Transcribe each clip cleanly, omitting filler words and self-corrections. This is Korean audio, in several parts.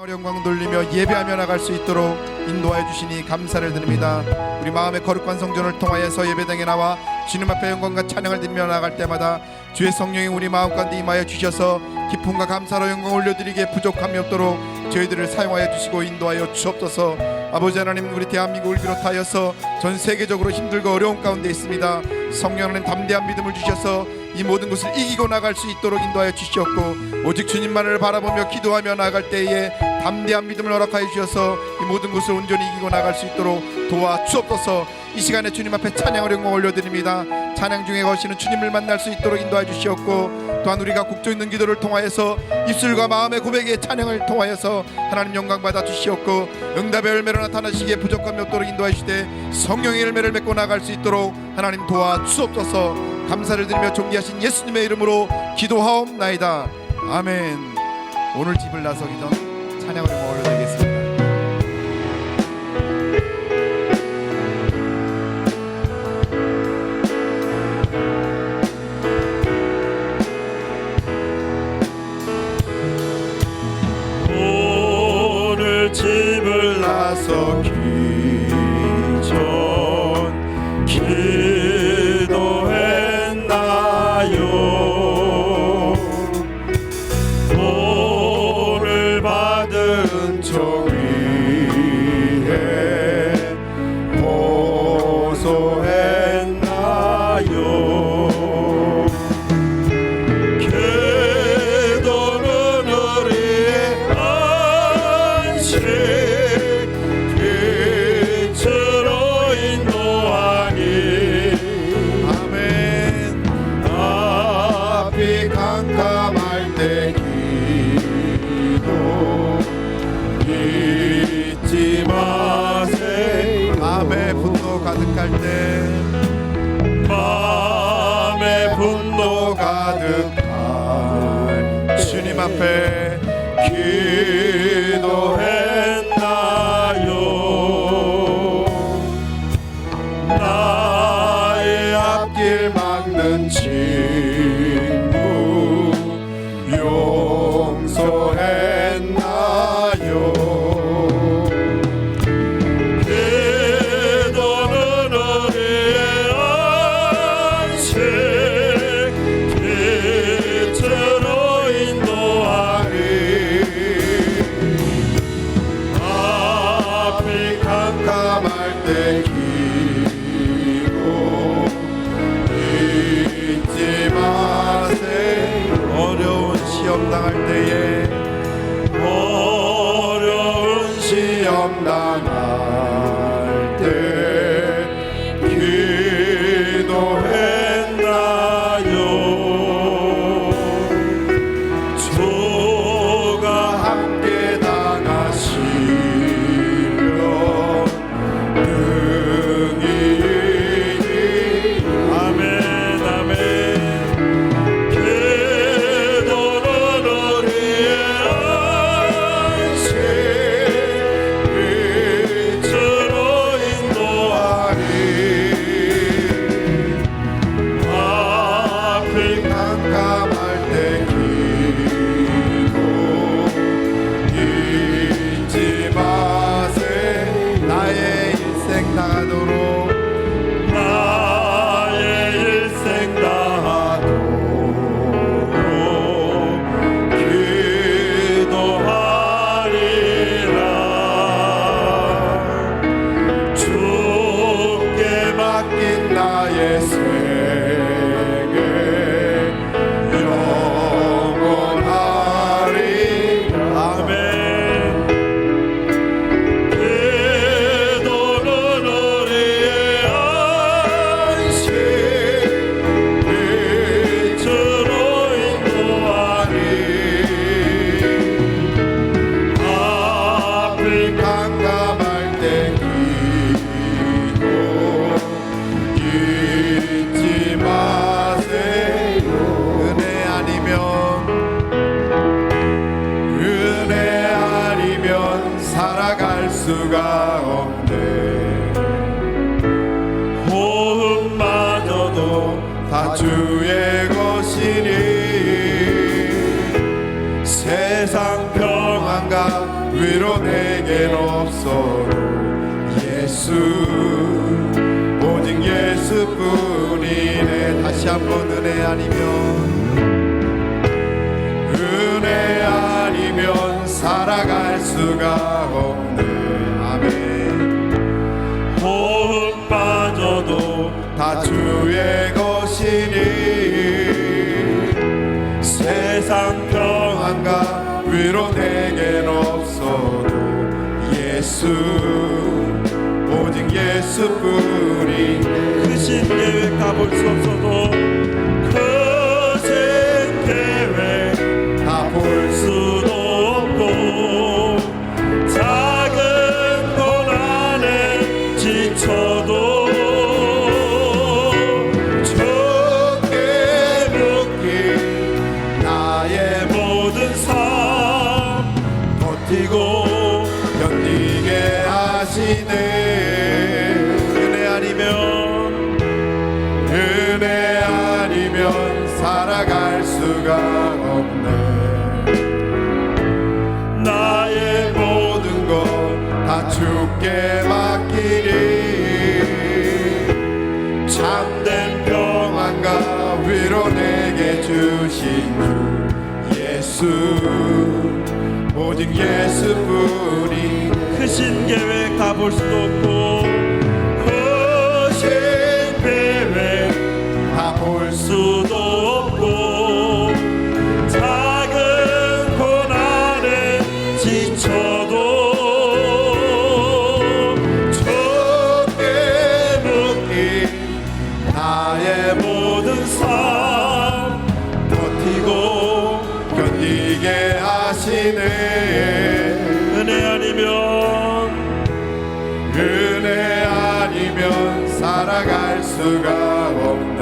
영광 돌리며 예배하며 나갈 수 있도록 인도하여 주시니 감사를 드립니다. 우리 마음의 거룩한 성전을 통하여서 예배당에 나와 주님 앞에 영광과 찬양을 드리며 나갈 때마다 주의 성령이 우리 마음 가운데 임하여 주셔서 기쁨과 감사로 영광 올려드리기에 부족함이 없도록 저희들을 사용하여 주시고 인도하여 주옵소서. 아버지 하나님, 우리 대한민국을 비롯하여서 전 세계적으로 힘들고 어려운 가운데 있습니다. 성령 하나님, 담대한 믿음을 주셔서 이 모든 것을 이기고 나갈 수 있도록 인도하여 주시옵고, 오직 주님만을 바라보며 기도하며 나갈 때에 담대한 믿음을 허락하여 주셔서 이 모든 것을 온전히 이기고 나갈 수 있도록 도와 주옵소서. 이 시간에 주님 앞에 찬양을 영광 올려드립니다. 찬양 중에 거시는 주님을 만날 수 있도록 인도하여 주시옵고, 또한 우리가 국조 있는 기도를 통하여서 입술과 마음의 고백의 찬양을 통하여서 하나님 영광 받아 주시옵고, 응답의 열매로 나타나시기에 부족함이 없도록 인도하여 주시되 성령의 열매를 맺고 나갈 수 있도록 하나님 도와 주옵소서. 감사를 드리며 존귀하신 예수님의 이름으로 기도하옵나이다. 아멘. 오늘 집을 나서기 전 찬양을 영광 올려드리겠습니다. 집을 나서기 전 기도했나요? 도를 받은 종 위에 호소했나요? 기도는 우리의 빛으로 인도하니 아멘. 앞이 캄캄할 때 기도 잊지 마세요. 마음의 분노 가득할 때, 마음의 분노 가득한 주님 앞에 기도했나요? 나의 앞길 막는 친구 용서했나요? 기도는 우리의 안식 빛으로 인도하니 앞이 캄캄할 때 기도 잊지 마세요. 어려운 시험 당할 때에, 어려운 시험 당할 때 기도했나요? 주가 함께 당하시면 능히 아멘 아멘. 기도는 우리의 안식 빛으로 인도하니 앞이 캄캄할 때 기도 잊지 마세요. 나의 일생 다하도록 나의 일생 다하도록 기도하리라. 주께 맡긴 나의 생애 영원하리라. 아멘. 기도는 우리의 안식 빛으로 인도하니 앞이 캄캄할 때 기도 잊지 마세요. 은혜 아니면 살아갈 수가 없네. 호흡마저도 다 주의 것이니 세상 평안과 위로 내겐 없어도 예수 오직 예수뿐이네. 다시 한번 은혜 아니면 살아갈 수가 없네. 아멘. 호흡 빠져도 다 주의 것이니 세상 평안과 위로 내겐 없어도 예수 오직 예수뿐이. 크신 계획 다 볼 수 없어도 크신 계획 다 볼 수도 없고 작은 고난에 지쳐도 적게 묶인 나의 모든 삶 버티고 견디게 하시네. 은혜 아니면 살아갈 수가 없네. 나의 모든 것 다 주께 맡기리. 참된 평안과 위로 내게 주신 주 예수 오직 예수뿐이. 크신 계획 다 볼 수도 없고 크신 계획 다 볼 수도 없고 작은 고난에 지쳐도 적게 묶인 나의 모든 삶 버티고 견디게 하시네. 은혜 아니면 살아갈 수가 없네.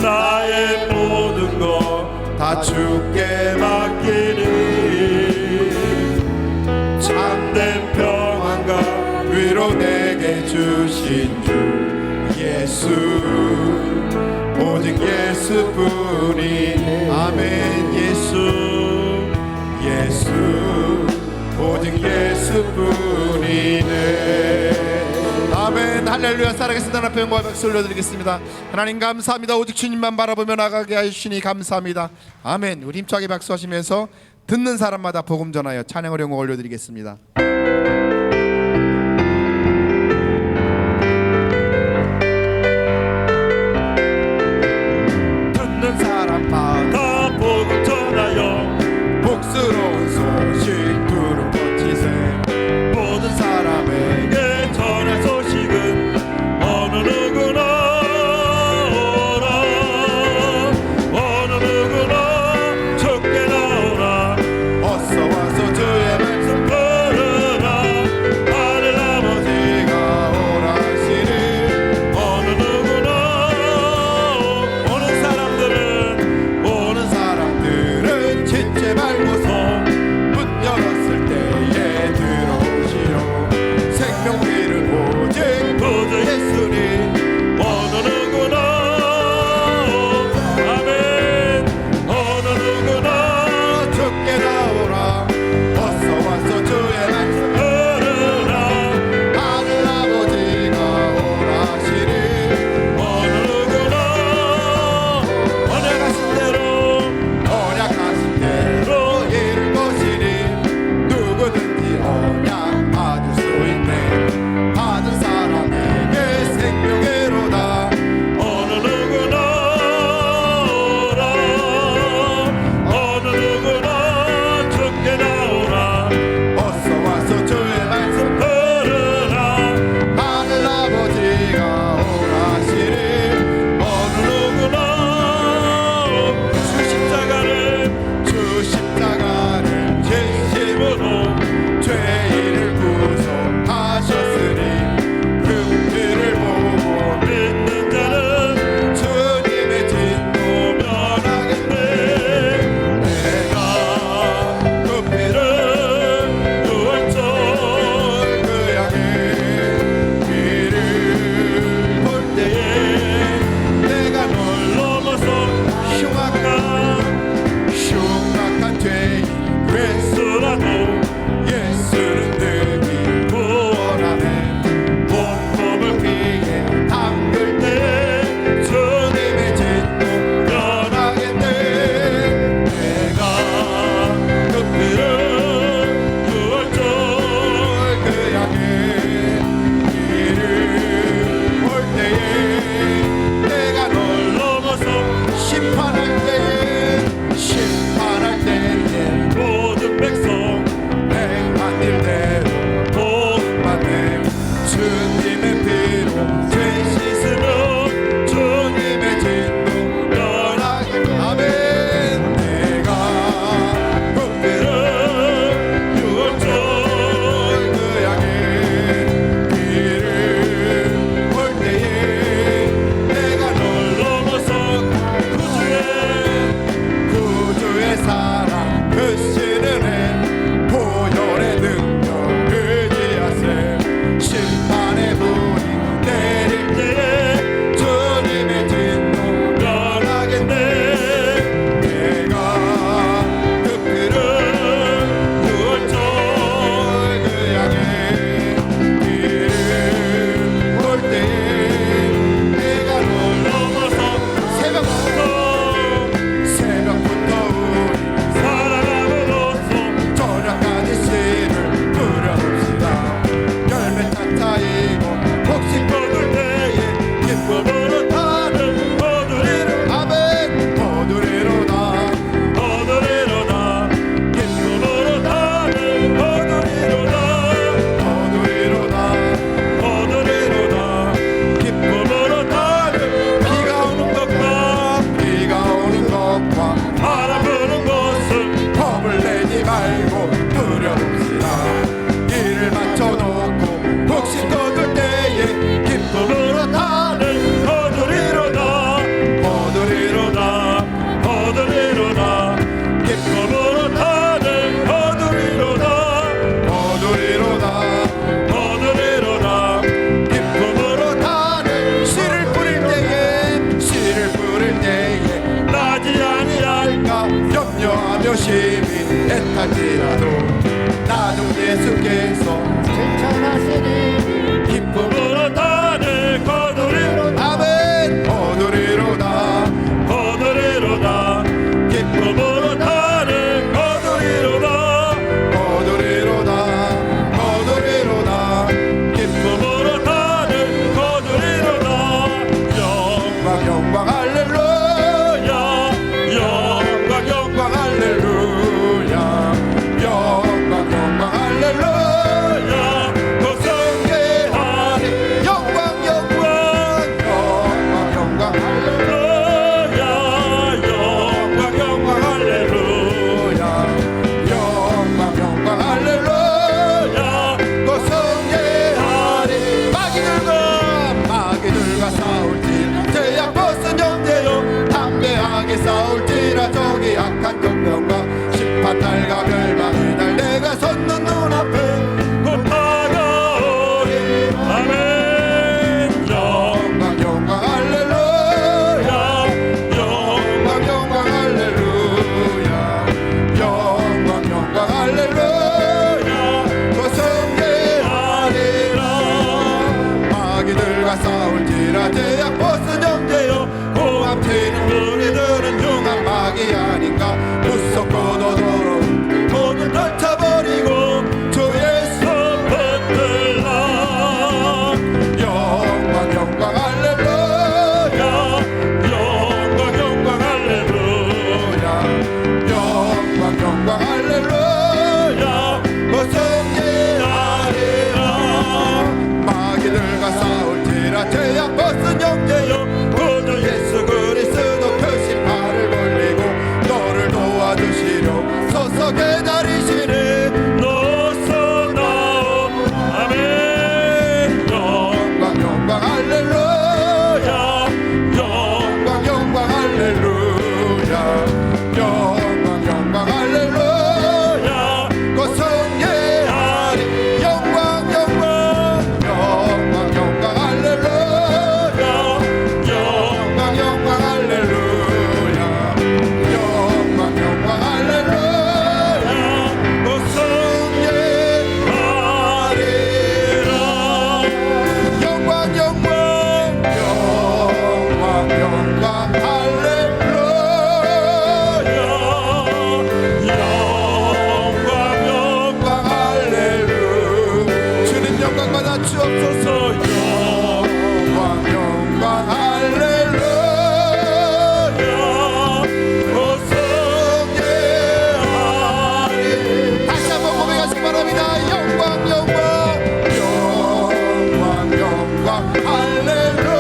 나의 모든 것 다 주께 맡기니 참된 평안과 위로 내게 주신 주 예수 오직 예수뿐이. 아멘. 예수 오직 예수뿐이네. 아멘. 할렐루야. 살아계신 하나님 앞에 영광과 박수 올려드리겠습니다. 하나님 감사합니다. 오직 주님만 바라보며 나가게 하시니 감사합니다. 아멘. 우리 힘차게 박수하시면서 듣는 사람마다 복음 전하여 찬양을 영광 올려드리겠습니다. 듣는 사람마다 복음 전하여 복스러운 소식 두루 뻗치세. 모든 사람에게 전할 소식은 어느 누구나 오라. 어느 누구나 죽게 나오라. 어서 와서 주의 말씀 들으라. 갈지라도 나도 예수께서 실천하시니 기쁨으로 다들 거두리로다 아멘 거두리로다 거두리로다 기쁨으로 다들 거두리로다 거두리로다 거두리로다 기쁨으로 다들 거두리로다 영광 영광 할렐루야 영광 영광 할렐루야 영광 영광 할렐루야 고성계하리 영광 영광 영광 영광 할렐루야 영광 영광 할렐루야 영광 영광 할렐루야 고성계하리 마귀들과 싸울지 제약 벗은 형제여 담대하게 싸울지라 저기 악한 종병과 심판날과 멸망의 날 내가 섰는 눈앞에 곧 다가오리 아멘 영광 영광 할렐루야 영광 영광 할렐루야 영광 영광 할렐루야 고성계하리라 마귀들과 싸울지라 제약 벗은 형제여 고함 치는 우리들은 흉한 마귀 아닌가 무섭고도 더러운 모든 펼쳐버리고 주의 손 붙들라 영광 영광 할렐루야 영광 영광 할렐루야 영광 영광 할렐루야 고성계하리라 마귀들과 싸울지라 죄악 벗은 형제여 구주 예수 그리스도 그 신발을 벌리고 너를 도와주시려 서서 기다리시네 노소 나오 아멘 영광 영광 할렐루야 영광 영광 할렐루야 영광 영광 할렐루야 고성계하리 영광 영광 영광 영광 할렐루야 영광 영광 할렐루야 영광 영광 할렐루야 고성계하리라 영광 영광 영광 영광 할렐루야 영광 할렐루야 주님 영광 받아 주옵소서 영광 영광 할렐루야 고성계하리 다시 한번 고백하시기 바랍니다 영광 영광 영광 영광 할렐루야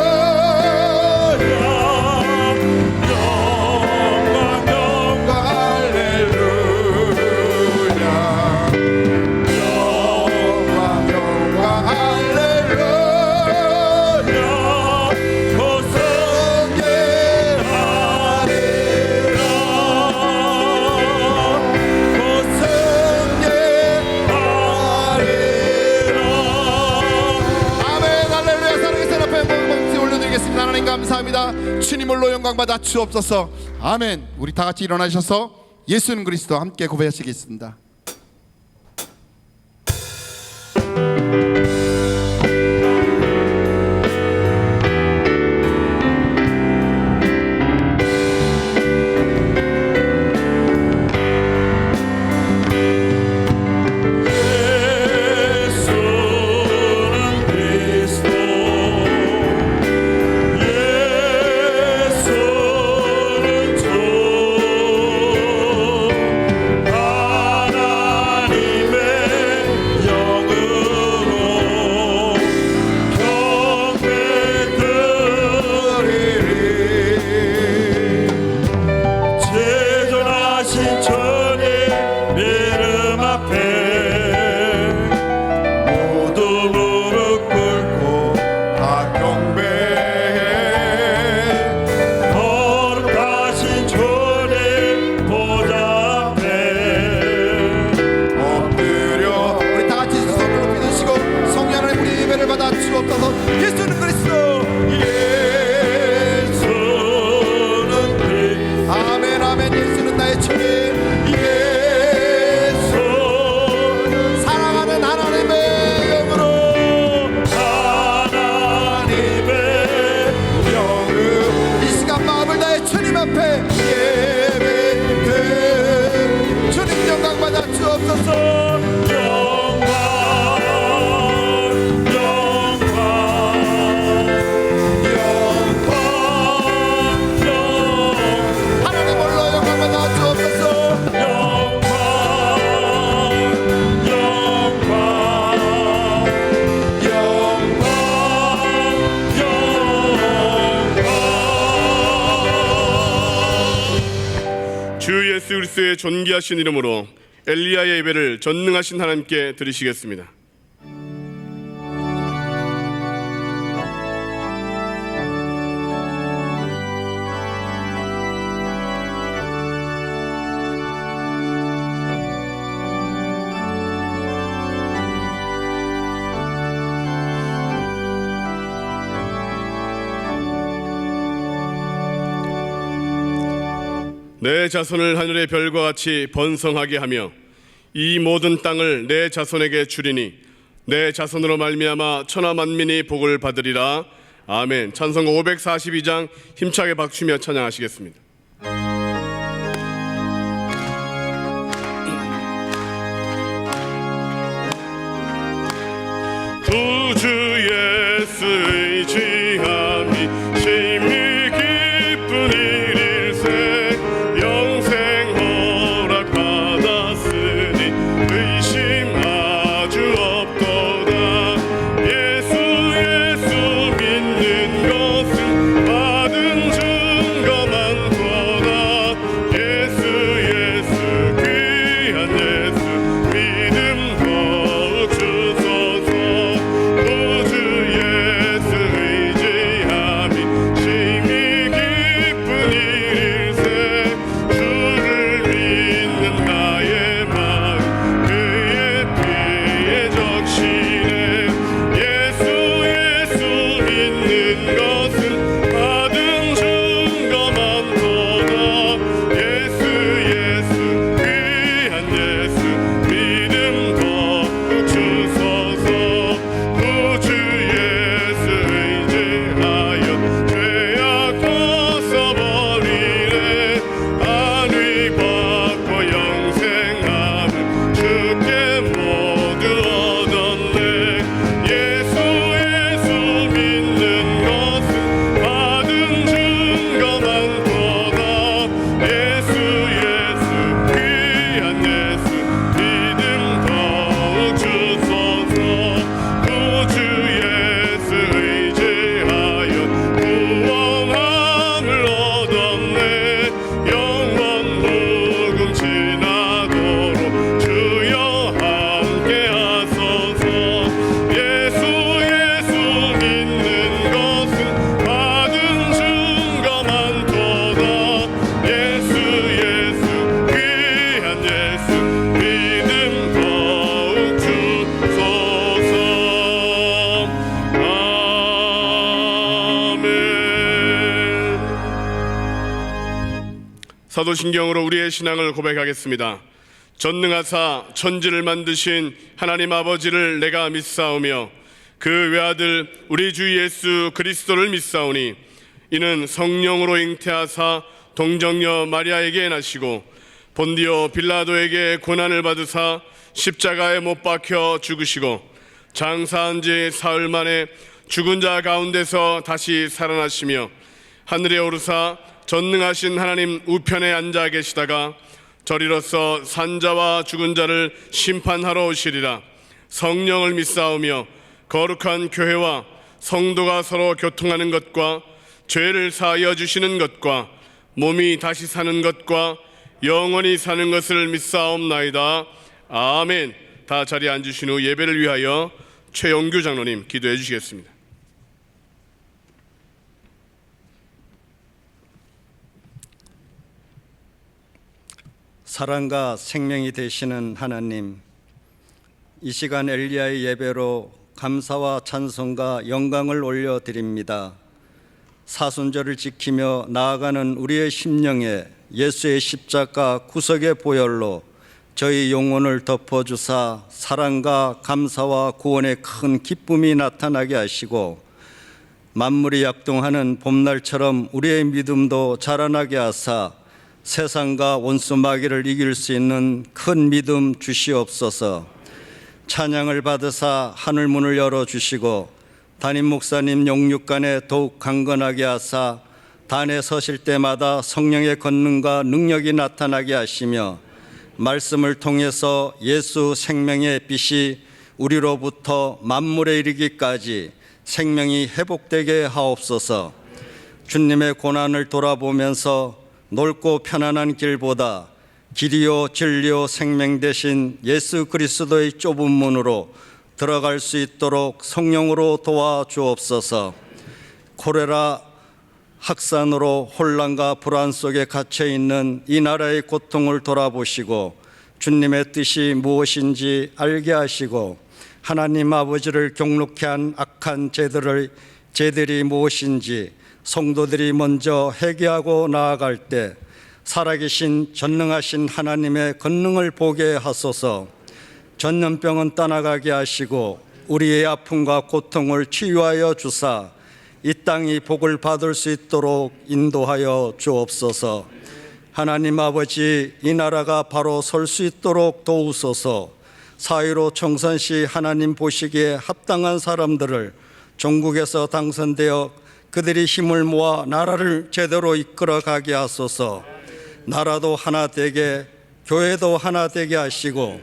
영광 영광 할렐루야 영광 영광 할렐루야 아멘 할렐루야 사랑의 세라핀 목소리 올려드리겠습니다. 하나님 감사합니다. 주님 홀로 영광 받아 주옵소서. 아멘. 우리 다 같이 일어나셔서 예수는 그리스도 함께 고백하시겠습니다. 예수는 그리스도 예수는 주 하나님 주옵소서. 하나님 홀로 영광 받아 주옵소서. 주 예수 그리스도의 존귀하신 이름으로 엘리야의 예배를 전능하신 하나님께 드리시겠습니다. 내 자손을 하늘의 별과 같이 번성하게 하며 이 모든 땅을 내 자손에게 주리니 내 자손으로 말미암아 천하 만민이 복을 받으리라. 아멘. 찬송가 542장 힘차게 박수며 찬양하시겠습니다. 구주 예수 의지함이 심히 기쁜 일일세 영생 허락 받았으니 의심 아주 없도다. 예수 믿는 것은 받은 증거 많도다. 예수 귀한 예수 믿음 더욱 주소서. 구주 예수 의지함이 심히 기쁜 일일세 주를 믿는 나의 마음 그의 피에 적시네. 예수 믿는 것은 받은 증거 많도다. 예수 귀한 예수 믿음 더욱 주소서. 구주 예수 의지하여 죄악 벗어버리네. 안위 받고 영생하는 주께 모두 얻었네. 예수 믿는 것은 받은 증거 많도다. 예수 귀한 예수 믿음 더욱 주소서. 구주 예수 의지하여 구원함을 얻었네. 영원 무금 지나도록 주여 함께 하소서. 예수 믿는 것은 받은 증거 많도다. 예수 귀한 예수 믿음 더욱 주소서. 아멘. 사도신경으로 우리의 신앙을 고백하겠습니다. 전능하사 천지를 만드신 하나님 아버지를 내가 믿사오며 그 외아들 우리 주 예수 그리스도를 믿사오니 이는 성령으로 잉태하사 동정녀 마리아에게 나시고 본디오 빌라도에게 고난을 받으사 십자가에 못 박혀 죽으시고 장사한 지 사흘 만에 죽은 자 가운데서 다시 살아나시며 하늘에 오르사 전능하신 하나님 우편에 앉아 계시다가 저리로서 산자와 죽은 자를 심판하러 오시리라. 성령을 믿사오며 거룩한 교회와 성도가 서로 교통하는 것과 죄를 사하여 주시는 것과 몸이 다시 사는 것과 영원히 사는 것을 믿사옵나이다. 아멘. 다 자리에 앉으신 후 예배를 위하여 최영규 장로님 기도해 주시겠습니다. 사랑과 생명이 되시는 하나님, 이 시간 엘리야의 예배로 감사와 찬송과 영광을 올려드립니다. 사순절을 지키며 나아가는 우리의 심령에 예수의 십자가 구속의 보혈로 저희 영혼을 덮어주사 사랑과 감사와 구원의 큰 기쁨이 나타나게 하시고 만물이 약동하는 봄날처럼 우리의 믿음도 자라나게 하사 세상과 원수 마귀를 이길 수 있는 큰 믿음 주시옵소서. 찬양을 받으사 하늘 문을 열어주시고 담임 목사님 영육간에 더욱 강건하게 하사 단에 서실 때마다 성령의 권능과 능력이 나타나게 하시며 말씀을 통해서 예수 생명의 빛이 우리로부터 만물에 이르기까지 생명이 회복되게 하옵소서. 주님의 고난을 돌아보면서 넓고 편안한 길보다 길이요 진리요 생명 되신 예수 그리스도의 좁은 문으로 들어갈 수 있도록 성령으로 도와주옵소서. 코레라 확산으로 혼란과 불안 속에 갇혀 있는 이 나라의 고통을 돌아보시고 주님의 뜻이 무엇인지 알게 하시고 하나님 아버지를 경록케 한 악한 죄들이 무엇인지 성도들이 먼저 회개하고 나아갈 때 살아계신 전능하신 하나님의 권능을 보게 하소서. 전염병은 떠나가게 하시고 우리의 아픔과 고통을 치유하여 주사 이 땅이 복을 받을 수 있도록 인도하여 주옵소서. 하나님 아버지, 이 나라가 바로 설 수 있도록 도우소서. 사회로 청선시 하나님 보시기에 합당한 사람들을 전국에서 당선되어 그들이 힘을 모아 나라를 제대로 이끌어가게 하소서. 나라도 하나 되게, 교회도 하나 되게 하시고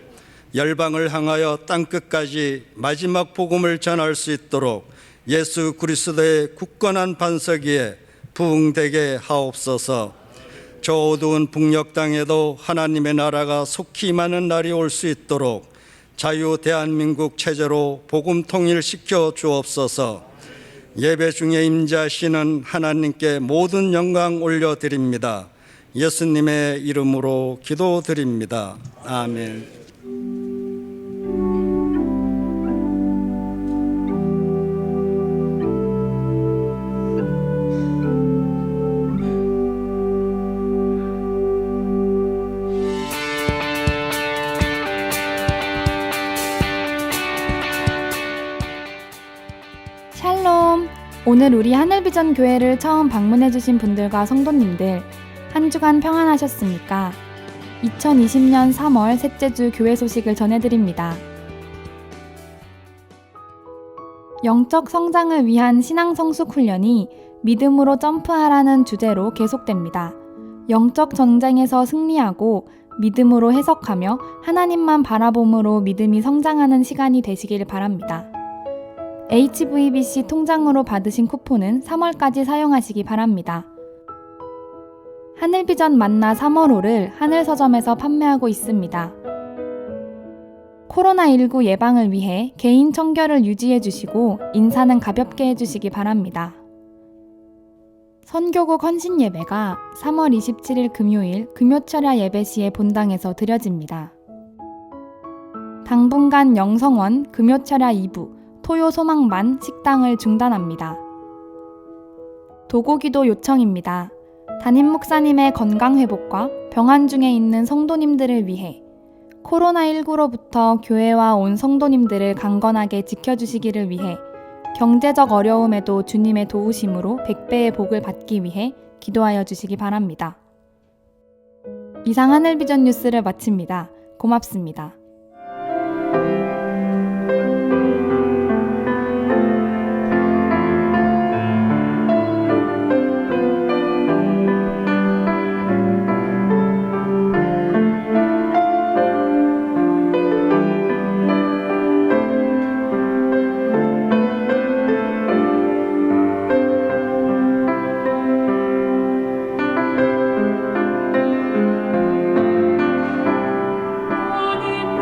열방을 향하여 땅끝까지 마지막 복음을 전할 수 있도록 예수 그리스도의 굳건한 반석 위에 부흥되게 하옵소서. 저 어두운 북녘 땅에도 하나님의 나라가 속히 임하는 날이 올 수 있도록 자유 대한민국 체제로 복음 통일시켜 주옵소서. 예배 중에 임재하시는 하나님께 모든 영광 올려드립니다. 예수님의 이름으로 기도드립니다. 아멘. 샬롬! 오늘 우리 하늘비전 교회를 처음 방문해주신 분들과 성도님들 한 주간 평안하셨습니까? 2020년 3월 셋째 주 교회 소식을 전해드립니다. 영적 성장을 위한 신앙 성숙 훈련이 믿음으로 점프하라는 주제로 계속됩니다. 영적 전쟁에서 승리하고 믿음으로 해석하며 하나님만 바라봄으로 믿음이 성장하는 시간이 되시길 바랍니다. HVBC 통장으로 받으신 쿠폰은 3월까지 사용하시기 바랍니다. 하늘비전 만나 3월호를 하늘서점에서 판매하고 있습니다. 코로나19 예방을 위해 개인 청결을 유지해 주시고 인사는 가볍게 해주시기 바랍니다. 선교국 헌신 예배가 3월 27일 금요일 금요철야 예배 시에 본당에서 드려집니다. 당분간 영성원 금요철야 2부 토요 소망반 식당을 중단합니다. 도고기도 요청입니다. 담임 목사님의 건강 회복과 병환 중에 있는 성도님들을 위해 코로나19로부터 교회와 온 성도님들을 강건하게 지켜주시기를 위해 경제적 어려움에도 주님의 도우심으로 100배의 복을 받기 위해 기도하여 주시기 바랍니다. 이상 하늘비전 뉴스를 마칩니다. 고맙습니다. 하나님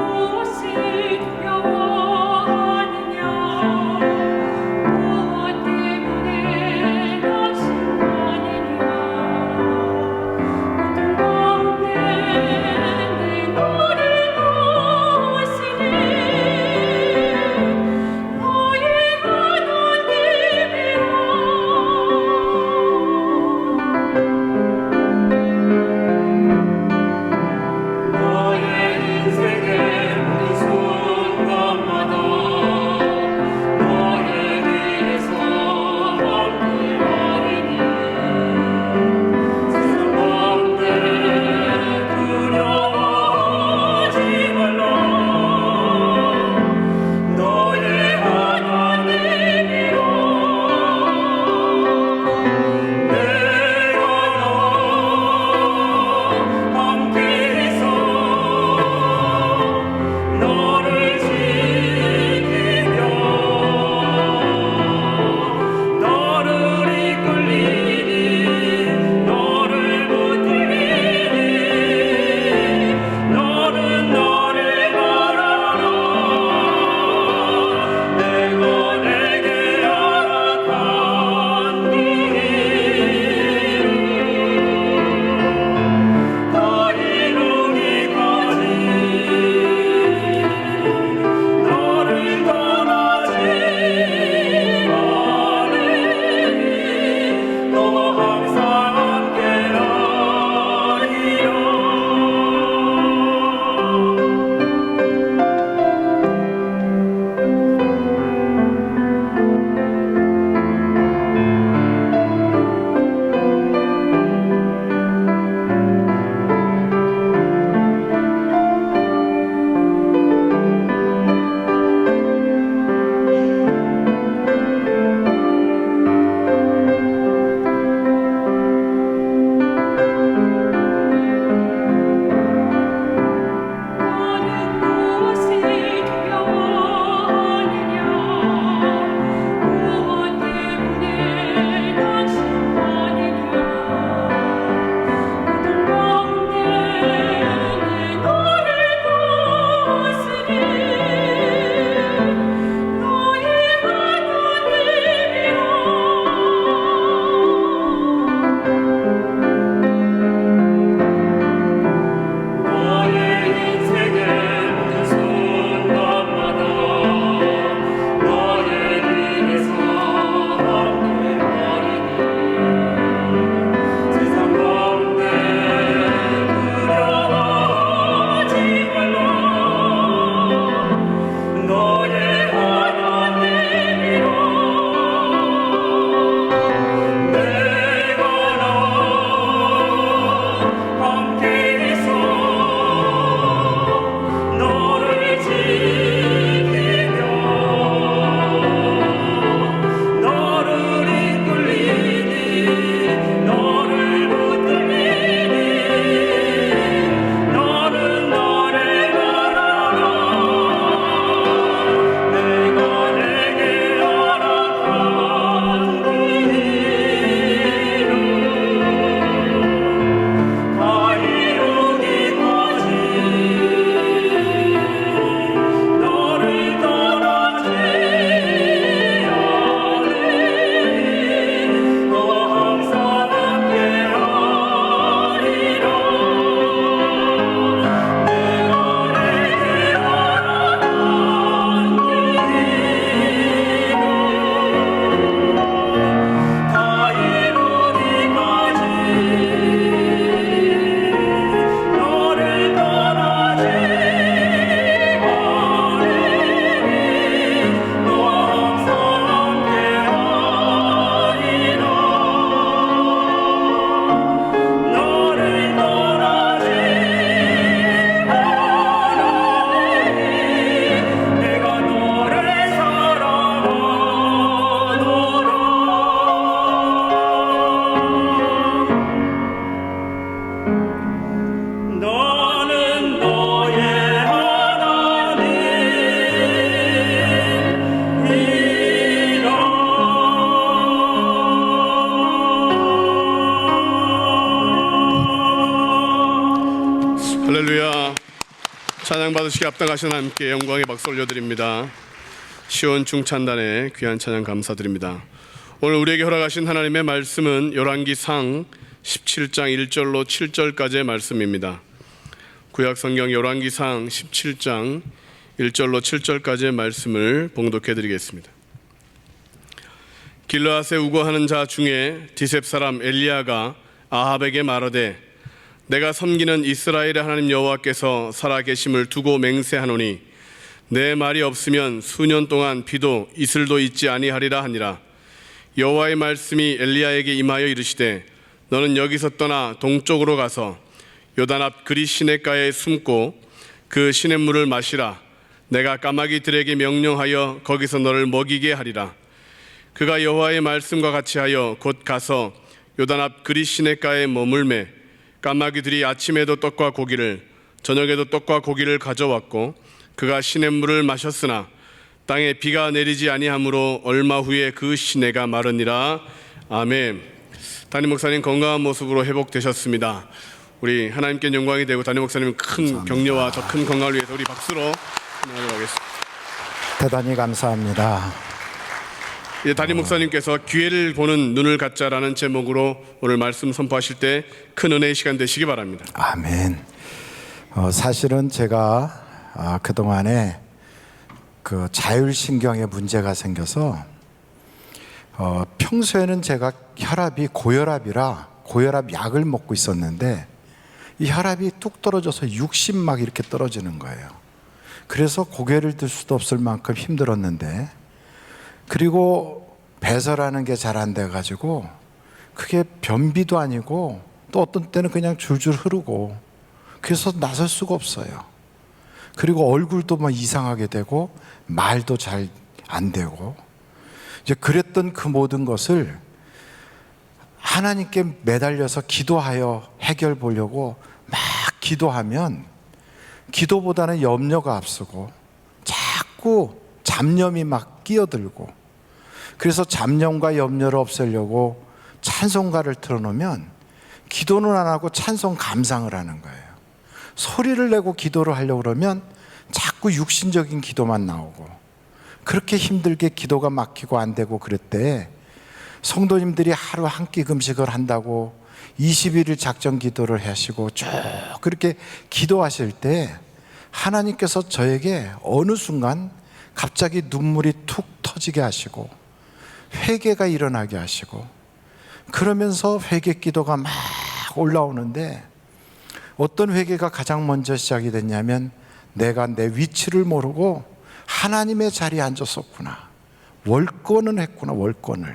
받으시기 합당하신 하나님께 영광의 박수 올려드립니다. 시온 중찬단의 귀한 찬양 감사드립니다. 오늘 우리에게 허락하신 하나님의 말씀은 열왕기상 17장 1절로 7절까지의 말씀입니다. 구약성경 열왕기상 17장 1절로 7절까지의 말씀을 봉독해 드리겠습니다. 길르앗에 우거하는 자 중에 디셉 사람 엘리야가 아합에게 말하되 내가 섬기는 이스라엘의 하나님 여호와께서 살아계심을 두고 맹세하노니 내 말이 없으면 수년 동안 비도 이슬도 있지 아니하리라 하니라. 여호와의 말씀이 엘리야에게 임하여 이르시되 너는 여기서 떠나 동쪽으로 가서 요단 앞 그리 시냇가에 숨고 그 시냇물을 마시라. 내가 까마귀들에게 명령하여 거기서 너를 먹이게 하리라. 그가 여호와의 말씀과 같이 하여 곧 가서 요단 앞 그리 시냇가에 머물매 까마귀들이 아침에도 떡과 고기를 저녁에도 떡과 고기를 가져왔고 그가 시냇물을 마셨으나 땅에 비가 내리지 아니하므로 얼마 후에 그 시내가 마르니라. 아멘. 담임 목사님 건강한 모습으로 회복되셨습니다. 우리 하나님께 영광이 되고 담임 목사님 큰 격려와 저 큰 건강을 위해서 우리 박수로 하도록 하겠습니다. 대단히 감사합니다. 이제 담임 목사님께서 기회를 보는 눈을 갖자라는 제목으로 오늘 말씀 선포하실 때 큰 은혜의 시간 되시기 바랍니다. 아멘. 사실은 제가 그동안에 그 자율신경에 문제가 생겨서 평소에는 제가 혈압이 고혈압이라 고혈압 약을 먹고 있었는데 이 혈압이 뚝 떨어져서 60 막 이렇게 떨어지는 거예요. 그래서 고개를 들 수도 없을 만큼 힘들었는데, 그리고 배설하는 게 잘 안 돼가지고 그게 변비도 아니고 또 어떤 때는 그냥 줄줄 흐르고 그래서 나설 수가 없어요. 그리고 얼굴도 막 이상하게 되고 말도 잘 안 되고, 이제 그랬던 그 모든 것을 하나님께 매달려서 기도하여 해결 보려고 막 기도하면 기도보다는 염려가 앞서고 자꾸 잡념이 막 끼어들고, 그래서 잡념과 염려를 없애려고 찬송가를 틀어놓으면 기도는 안 하고 찬송 감상을 하는 거예요. 소리를 내고 기도를 하려고 그러면 자꾸 육신적인 기도만 나오고, 그렇게 힘들게 기도가 막히고 안 되고 그랬대. 성도님들이 하루 한 끼 금식을 한다고 21일 작정 기도를 하시고 쭉 그렇게 기도하실 때 하나님께서 저에게 어느 순간 갑자기 눈물이 툭 터지게 하시고 회개가 일어나게 하시고, 그러면서 회개 기도가 막 올라오는데, 어떤 회개가 가장 먼저 시작이 됐냐면 내가 내 위치를 모르고 하나님의 자리에 앉았었구나, 월권을 했구나. 월권을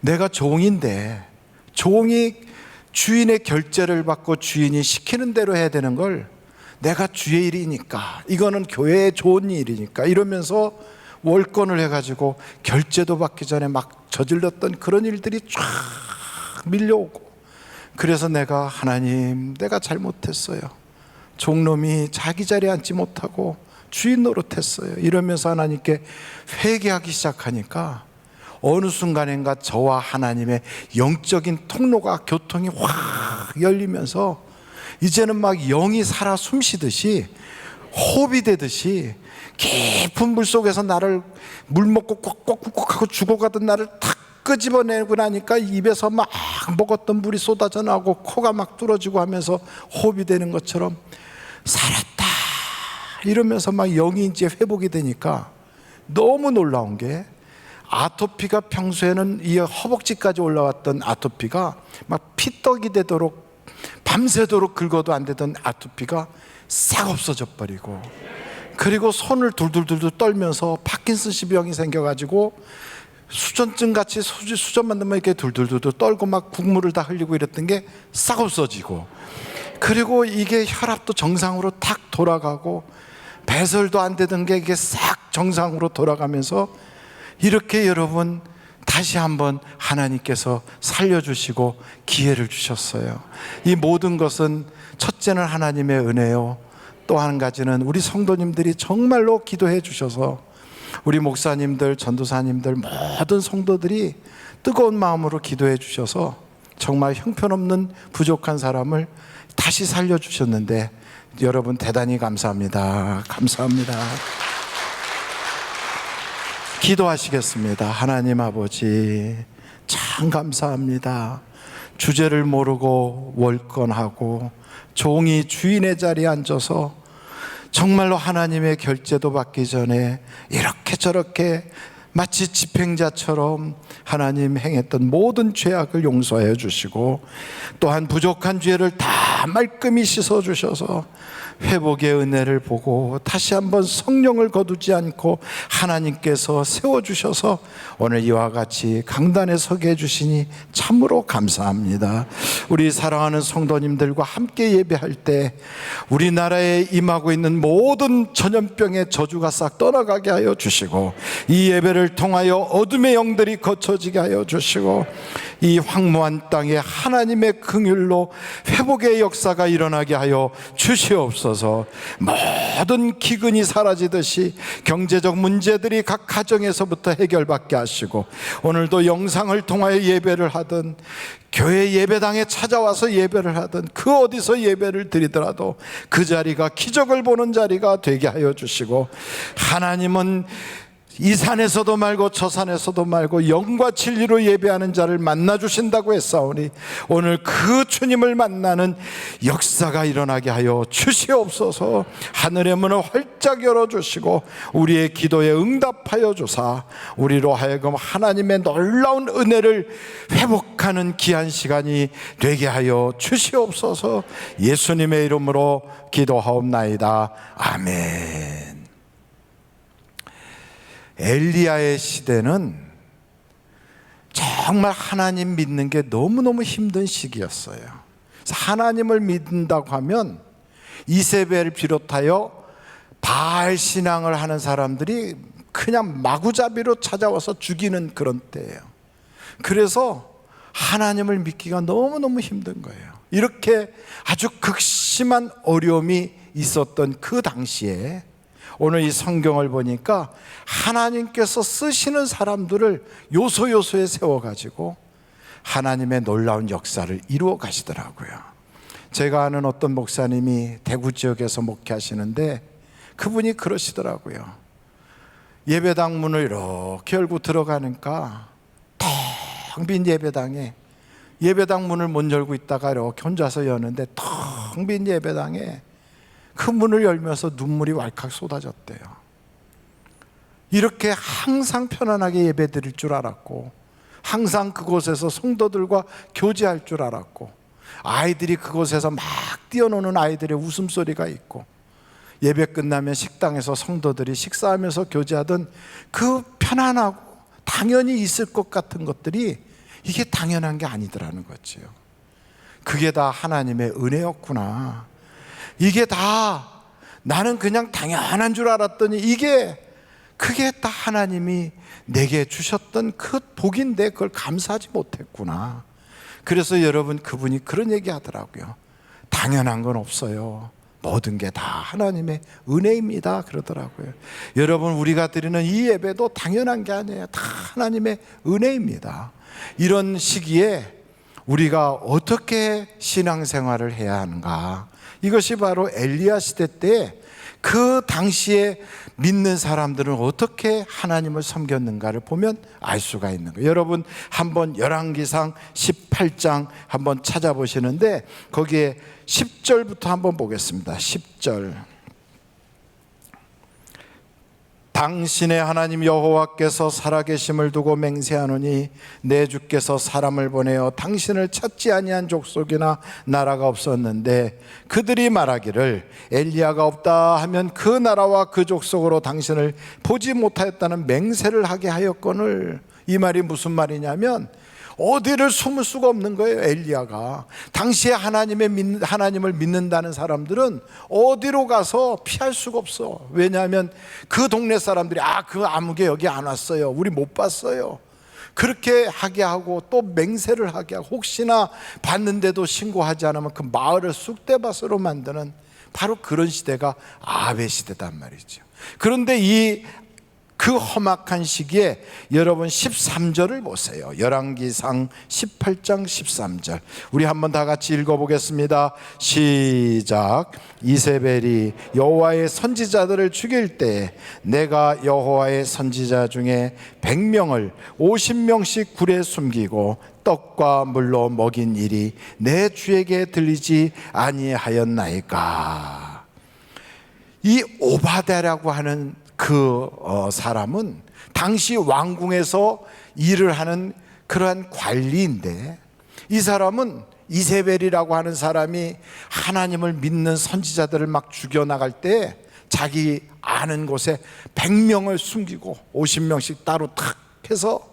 내가 종인데 종이 주인의 결제를 받고 주인이 시키는 대로 해야 되는 걸 내가 주의 일이니까, 이거는 교회의 좋은 일이니까 이러면서 월권을 해가지고 결제도 받기 전에 막 저질렀던 그런 일들이 쫙 밀려오고, 그래서 내가 하나님, 내가 잘못했어요. 종놈이 자기 자리에 앉지 못하고 주인 노릇했어요. 이러면서 하나님께 회개하기 시작하니까 어느 순간인가 저와 하나님의 영적인 통로가, 교통이 확 열리면서 이제는 막 영이 살아 숨쉬듯이, 호흡이 되듯이 깊은 물 속에서 나를 물 먹고 꽉꽉꽉 하고 죽어가던 나를 탁 끄집어내고 나니까 입에서 막 먹었던 물이 쏟아져 나오고 코가 막 뚫어지고 하면서 호흡이 되는 것처럼 살았다 이러면서 막 영이 이제 회복이 되니까 너무 놀라운 게, 아토피가 평소에는 이 허벅지까지 올라왔던 아토피가 막 피떡이 되도록 밤새도록 긁어도 안 되던 아토피가 싹 없어져 버리고, 그리고 손을 둘둘둘 떨면서 파킨슨씨 병이 생겨가지고 수전증 같이 수전 만들면 이렇게 둘둘둘 떨고 막 국물을 다 흘리고 이랬던 게 싹 없어지고, 그리고 이게 혈압도 정상으로 탁 돌아가고 배설도 안 되던 게 이게 싹 정상으로 돌아가면서, 이렇게 여러분 다시 한번 하나님께서 살려주시고 기회를 주셨어요. 이 모든 것은 첫째는 하나님의 은혜요, 또 한 가지는 우리 성도님들이 정말로 기도해 주셔서 우리 목사님들, 전도사님들, 모든 성도들이 뜨거운 마음으로 기도해 주셔서 정말 형편없는 부족한 사람을 다시 살려주셨는데, 여러분 대단히 감사합니다. 감사합니다. 기도하시겠습니다. 하나님 아버지, 참 감사합니다. 주제를 모르고 월권하고 종이 주인의 자리에 앉아서 정말로 하나님의 결제도 받기 전에 이렇게 저렇게 마치 집행자처럼 하나님 행했던 모든 죄악을 용서해 주시고, 또한 부족한 죄를 다 말끔히 씻어 주셔서 회복의 은혜를 보고 다시 한번 성령을 거두지 않고 하나님께서 세워주셔서 오늘 이와 같이 강단에 서게 해주시니 참으로 감사합니다. 우리 사랑하는 성도님들과 함께 예배할 때 우리나라에 임하고 있는 모든 전염병의 저주가 싹 떠나가게 하여 주시고, 이 예배를 통하여 어둠의 영들이 거쳐지게 하여 주시고, 이 황무한 땅에 하나님의 긍휼로 회복의 역사가 일어나게 하여 주시옵소서. 모든 기근이 사라지듯이 경제적 문제들이 각 가정에서부터 해결받게 하시고, 오늘도 영상을 통하여 예배를 하든 교회 예배당에 찾아와서 예배를 하든 그 어디서 예배를 드리더라도 그 자리가 기적을 보는 자리가 되게 하여 주시고, 하나님은 이 산에서도 말고 저 산에서도 말고 영과 진리로 예배하는 자를 만나 주신다고 했사오니 오늘 그 주님을 만나는 역사가 일어나게 하여 주시옵소서. 하늘의 문을 활짝 열어주시고 우리의 기도에 응답하여 주사 우리로 하여금 하나님의 놀라운 은혜를 회복하는 귀한 시간이 되게 하여 주시옵소서. 예수님의 이름으로 기도하옵나이다. 아멘. 엘리야의 시대는 정말 하나님 믿는 게 너무너무 힘든 시기였어요. 그래서 하나님을 믿는다고 하면 이세벨을 비롯하여 바알 신앙을 하는 사람들이 그냥 마구잡이로 찾아와서 죽이는 그런 때예요. 그래서 하나님을 믿기가 너무너무 힘든 거예요. 이렇게 아주 극심한 어려움이 있었던 그 당시에 오늘 이 성경을 보니까 하나님께서 쓰시는 사람들을 요소요소에 세워가지고 하나님의 놀라운 역사를 이루어 가시더라고요. 제가 아는 어떤 목사님이 대구 지역에서 목회하시는데 그분이 그러시더라고요. 예배당 문을 이렇게 열고 들어가니까 텅 빈 예배당에, 예배당 문을 못 열고 있다가 이렇게 혼자서 여는데 텅 빈 예배당에 그 문을 열면서 눈물이 왈칵 쏟아졌대요. 이렇게 항상 편안하게 예배 드릴 줄 알았고, 항상 그곳에서 성도들과 교제할 줄 알았고, 아이들이 그곳에서 막 뛰어노는 아이들의 웃음소리가 있고, 예배 끝나면 식당에서 성도들이 식사하면서 교제하던 그 편안하고 당연히 있을 것 같은 것들이 이게 당연한 게 아니더라는 거지요. 그게 다 하나님의 은혜였구나. 이게 다 나는 그냥 당연한 줄 알았더니 그게 다 하나님이 내게 주셨던 그 복인데 그걸 감사하지 못했구나. 그래서 여러분, 그분이 그런 얘기 하더라고요. 당연한 건 없어요. 모든 게 다 하나님의 은혜입니다. 그러더라고요. 여러분, 우리가 드리는 이 예배도 당연한 게 아니에요. 다 하나님의 은혜입니다. 이런 시기에 우리가 어떻게 신앙생활을 해야 하는가, 이것이 바로 엘리야 시대 때 그 당시에 믿는 사람들은 어떻게 하나님을 섬겼는가를 보면 알 수가 있는 거예요. 여러분, 한번 열왕기상 18장 한번 찾아보시는데 거기에 10절부터 한번 보겠습니다. 10절. 당신의 하나님 여호와께서 살아계심을 두고 맹세하노니 내 주께서 사람을 보내어 당신을 찾지 아니한 족속이나 나라가 없었는데 그들이 말하기를 엘리야가 없다 하면 그 나라와 그 족속으로 당신을 보지 못하였다는 맹세를 하게 하였거늘. 이 말이 무슨 말이냐면 어디를 숨을 수가 없는 거예요. 엘리야가 당시에 하나님을 믿는다는 사람들은 어디로 가서 피할 수가 없어. 왜냐하면 그 동네 사람들이 그 아무개 여기 안 왔어요, 우리 못 봤어요, 그렇게 하게 하고 또 맹세를 하게 하고, 혹시나 봤는데도 신고하지 않으면 그 마을을 쑥대밭으로 만드는 바로 그런 시대가 아합의 시대단 말이죠. 그런데 그 그 험악한 시기에 여러분 13절을 보세요. 열왕기상 18장 13절. 우리 한번 다 같이 읽어보겠습니다. 시작. 이세벨이 여호와의 선지자들을 죽일 때 내가 여호와의 선지자 중에 100명을 50명씩 굴에 숨기고 떡과 물로 먹인 일이 내 주에게 들리지 아니하였나이까. 이 오바댜라고 하는 그 사람은 당시 왕궁에서 일을 하는 그러한 관리인데, 이 사람은 이세벨이라고 하는 사람이 하나님을 믿는 선지자들을 막 죽여나갈 때 자기 아는 곳에 100명을 숨기고 50명씩 따로 탁 해서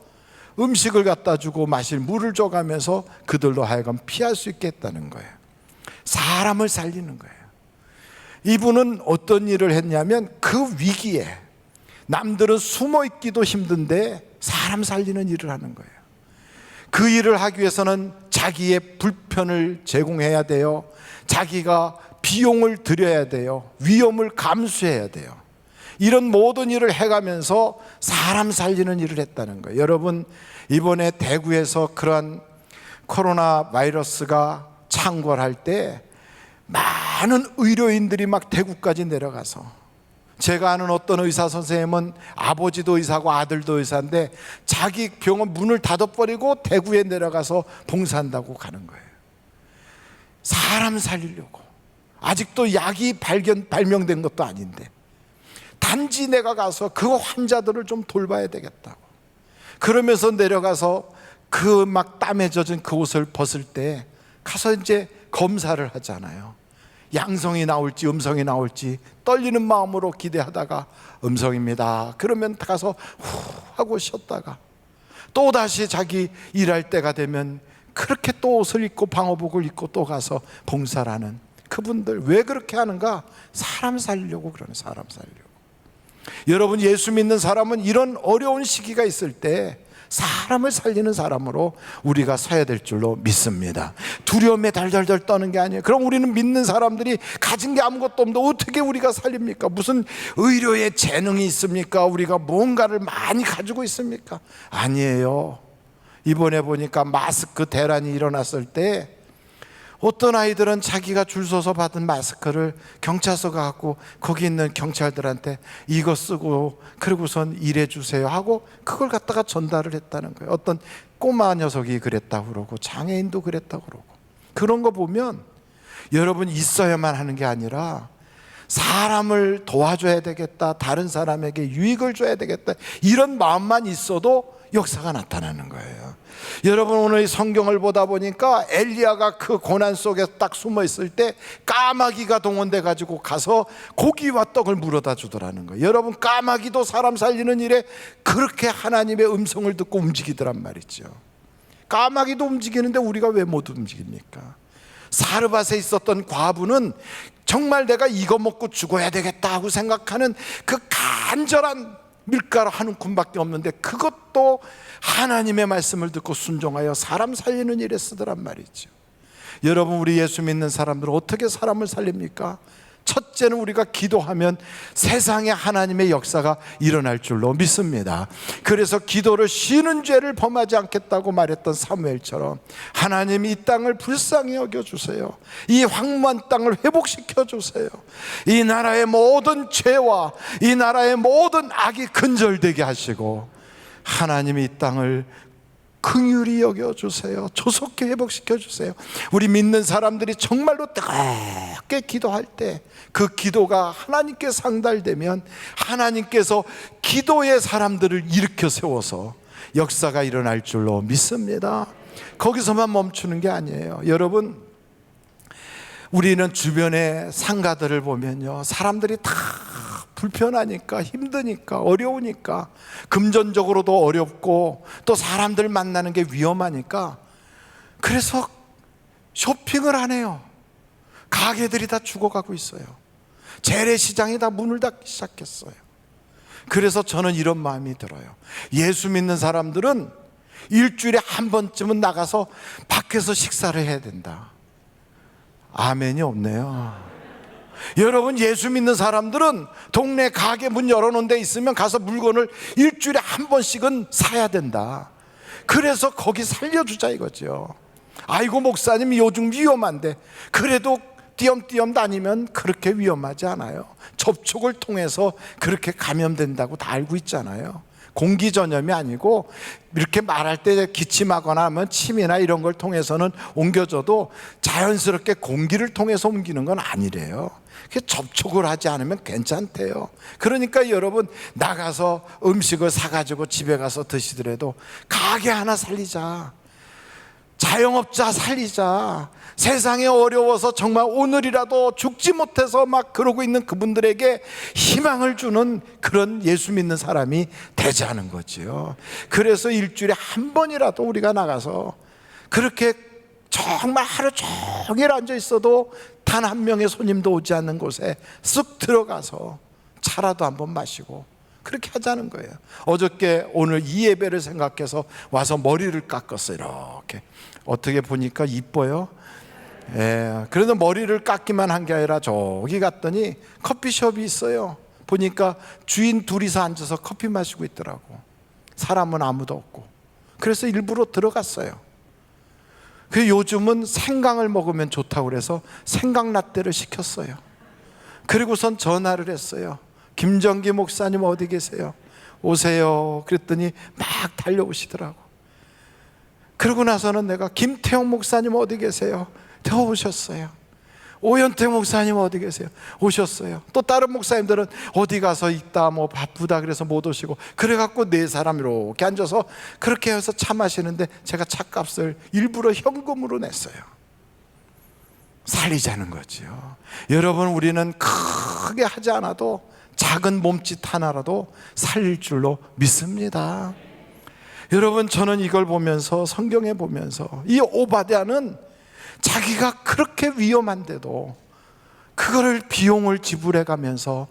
음식을 갖다 주고 마실 물을 줘가면서 그들로 하여금 피할 수 있게 했다는 거예요. 사람을 살리는 거예요. 이분은 어떤 일을 했냐면 그 위기에 남들은 숨어 있기도 힘든데 사람 살리는 일을 하는 거예요. 그 일을 하기 위해서는 자기의 불편을 제공해야 돼요. 자기가 비용을 들여야 돼요. 위험을 감수해야 돼요. 이런 모든 일을 해가면서 사람 살리는 일을 했다는 거예요. 여러분, 이번에 대구에서 그러한 코로나 바이러스가 창궐할 때 많은 의료인들이 막 대구까지 내려가서, 제가 아는 어떤 의사 선생님은 아버지도 의사고 아들도 의사인데 자기 병원 문을 닫아버리고 대구에 내려가서 봉사한다고 가는 거예요. 사람 살리려고. 아직도 약이 발명된 것도 아닌데 단지 내가 가서 그 환자들을 좀 돌봐야 되겠다고. 그러면서 내려가서 그 막 땀에 젖은 그 옷을 벗을 때 가서 이제 검사를 하잖아요. 양성이 나올지 음성이 나올지 떨리는 마음으로 기대하다가 음성입니다. 그러면 가서 후 하고 쉬었다가 또 다시 자기 일할 때가 되면 그렇게 또 옷을 입고 방호복을 입고 또 가서 봉사를 하는 그분들, 왜 그렇게 하는가? 사람 살리려고 그러는, 사람 살리려고. 여러분, 예수 믿는 사람은 이런 어려운 시기가 있을 때 사람을 살리는 사람으로 우리가 서야 될 줄로 믿습니다. 두려움에 달달달 떠는 게 아니에요. 그럼 우리는 믿는 사람들이 가진 게 아무것도 없는데 어떻게 우리가 살립니까? 무슨 의료에 재능이 있습니까? 우리가 뭔가를 많이 가지고 있습니까? 아니에요. 이번에 보니까 마스크 대란이 일어났을 때 어떤 아이들은 자기가 줄 서서 받은 마스크를 경찰서 가갖고 거기 있는 경찰들한테 이거 쓰고 그러고선 일해 주세요 하고 그걸 갖다가 전달을 했다는 거예요. 어떤 꼬마 녀석이 그랬다고 그러고 장애인도 그랬다고 그러고. 그런 거 보면 여러분, 있어야만 하는 게 아니라 사람을 도와줘야 되겠다, 다른 사람에게 유익을 줘야 되겠다, 이런 마음만 있어도 역사가 나타나는 거예요. 여러분, 오늘 이 성경을 보다 보니까 엘리야가 그 고난 속에 딱 숨어 있을 때 까마귀가 동원돼 가지고 가서 고기와 떡을 물어다 주더라는 거예요. 여러분, 까마귀도 사람 살리는 일에 그렇게 하나님의 음성을 듣고 움직이더란 말이죠. 까마귀도 움직이는데 우리가 왜 못 움직입니까? 사르밧에 있었던 과부는 정말 내가 이거 먹고 죽어야 되겠다 하고 생각하는 그 간절한 밀가루 한 움큼밖에 없는데 그것도 하나님의 말씀을 듣고 순종하여 사람 살리는 일에 쓰더란 말이죠. 여러분, 우리 예수 믿는 사람들은 어떻게 사람을 살립니까? 첫째는 우리가 기도하면 세상에 하나님의 역사가 일어날 줄로 믿습니다. 그래서 기도를 쉬는 죄를 범하지 않겠다고 말했던 사무엘처럼 하나님, 이 땅을 불쌍히 여겨주세요. 이 황무한 땅을 회복시켜 주세요. 이 나라의 모든 죄와 이 나라의 모든 악이 근절되게 하시고 하나님이 이 땅을 긍휼히 여겨주세요. 조속히 회복시켜주세요. 우리 믿는 사람들이 정말로 뜨겁게 기도할 때 그 기도가 하나님께 상달되면 하나님께서 기도의 사람들을 일으켜 세워서 역사가 일어날 줄로 믿습니다. 거기서만 멈추는 게 아니에요. 여러분, 우리는 주변의 상가들을 보면요, 사람들이 다 불편하니까, 힘드니까, 어려우니까, 금전적으로도 어렵고 또 사람들 만나는 게 위험하니까 그래서 쇼핑을 안 해요. 가게들이 다 죽어가고 있어요. 재래시장이 다 문을 닫기 시작했어요. 그래서 저는 이런 마음이 들어요. 예수 믿는 사람들은 일주일에 한 번쯤은 나가서 밖에서 식사를 해야 된다. 아멘이 없네요. 여러분, 예수 믿는 사람들은 동네 가게 문 열어놓은 데 있으면 가서 물건을 일주일에 한 번씩은 사야 된다. 그래서 거기 살려주자 이거죠. 아이고 목사님 요즘 위험한데, 그래도 띄엄띄엄 다니면 그렇게 위험하지 않아요. 접촉을 통해서 그렇게 감염된다고 다 알고 있잖아요. 공기 전염이 아니고 이렇게 말할 때 기침하거나 하면 침이나 이런 걸 통해서는 옮겨져도 자연스럽게 공기를 통해서 옮기는 건 아니래요. 접촉을 하지 않으면 괜찮대요. 그러니까 여러분, 나가서 음식을 사가지고 집에 가서 드시더라도 가게 하나 살리자, 자영업자 살리자. 세상에 어려워서 정말 오늘이라도 죽지 못해서 막 그러고 있는 그분들에게 희망을 주는 그런 예수 믿는 사람이 되자는 거지요. 그래서 일주일에 한 번이라도 우리가 나가서 그렇게 정말 하루 종일 앉아 있어도 단 한 명의 손님도 오지 않는 곳에 쓱 들어가서 차라도 한번 마시고 그렇게 하자는 거예요. 어저께 오늘 이 예배를 생각해서 와서 머리를 깎았어요. 이렇게 어떻게 보니까 이뻐요. 예, 그래도 머리를 깎기만 한 게 아니라 저기 갔더니 커피숍이 있어요. 보니까 주인 둘이서 앉아서 커피 마시고 있더라고. 사람은 아무도 없고. 그래서 일부러 들어갔어요. 그 요즘은 생강을 먹으면 좋다고 그래서 생강 라떼를 시켰어요. 그리고선 전화를 했어요. 김정기 목사님 어디 계세요? 오세요. 그랬더니 막 달려오시더라고. 그러고 나서는 내가 김태형 목사님 어디 계세요? 더 오셨어요. 오현태 목사님 어디 계세요? 오셨어요. 또 다른 목사님들은 어디 가서 있다 뭐 바쁘다 그래서 못 오시고, 그래갖고 네 사람 이렇게 앉아서 그렇게 해서 차 마시는데 제가 차값을 일부러 현금으로 냈어요. 살리자는 거죠. 여러분, 우리는 크게 하지 않아도 작은 몸짓 하나라도 살릴 줄로 믿습니다. 여러분, 저는 이걸 보면서, 성경에 보면서 이 오바댜는 자기가 그렇게 위험한데도 그거를 비용을 지불해 가면서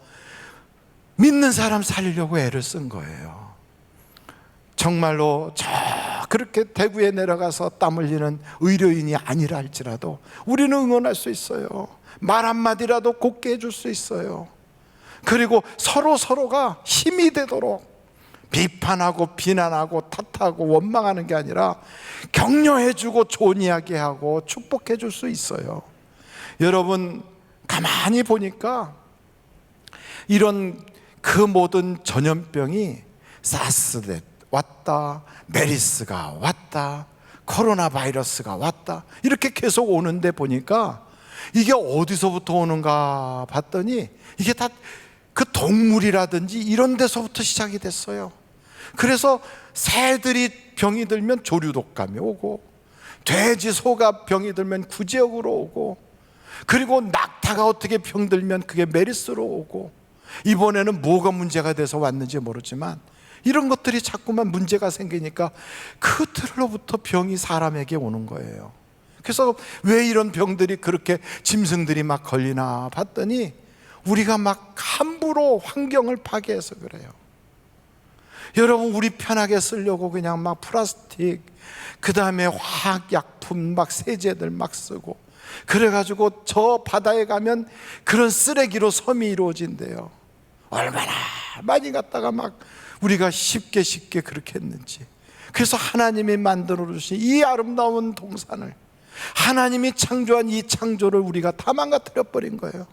믿는 사람 살리려고 애를 쓴 거예요. 정말로 저 그렇게 대구에 내려가서 땀 흘리는 의료인이 아니라 할지라도 우리는 응원할 수 있어요. 말 한마디라도 곱게 해줄 수 있어요. 그리고 서로가 힘이 되도록 비판하고 비난하고 탓하고 원망하는 게 아니라 격려해주고 좋은 이야기하고 축복해줄 수 있어요. 여러분, 가만히 보니까 이런 그 모든 전염병이 사스 왔다, 메리스가 왔다, 코로나 바이러스가 왔다, 이렇게 계속 오는데 보니까 이게 어디서부터 오는가 봤더니 이게 다 그 동물이라든지 이런 데서부터 시작이 됐어요. 그래서 새들이 병이 들면 조류독감이 오고, 돼지, 소가 병이 들면 구제역으로 오고, 그리고 낙타가 어떻게 병들면 그게 메리스로 오고, 이번에는 뭐가 문제가 돼서 왔는지 모르지만 이런 것들이 자꾸만 문제가 생기니까 그들로부터 병이 사람에게 오는 거예요. 그래서 왜 이런 병들이 그렇게 짐승들이 막 걸리나 봤더니 우리가 막 함부로 환경을 파괴해서 그래요. 여러분, 우리 편하게 쓰려고 그냥 막 플라스틱, 그 다음에 화학약품 막 세제들 막 쓰고, 그래가지고 저 바다에 가면 그런 쓰레기로 섬이 이루어진대요. 얼마나 많이 갔다가 막 우리가 쉽게 그렇게 했는지. 그래서 하나님이 만들어 주신 이 아름다운 동산을, 하나님이 창조한 이 창조를 우리가 다 망가뜨려 버린 거예요.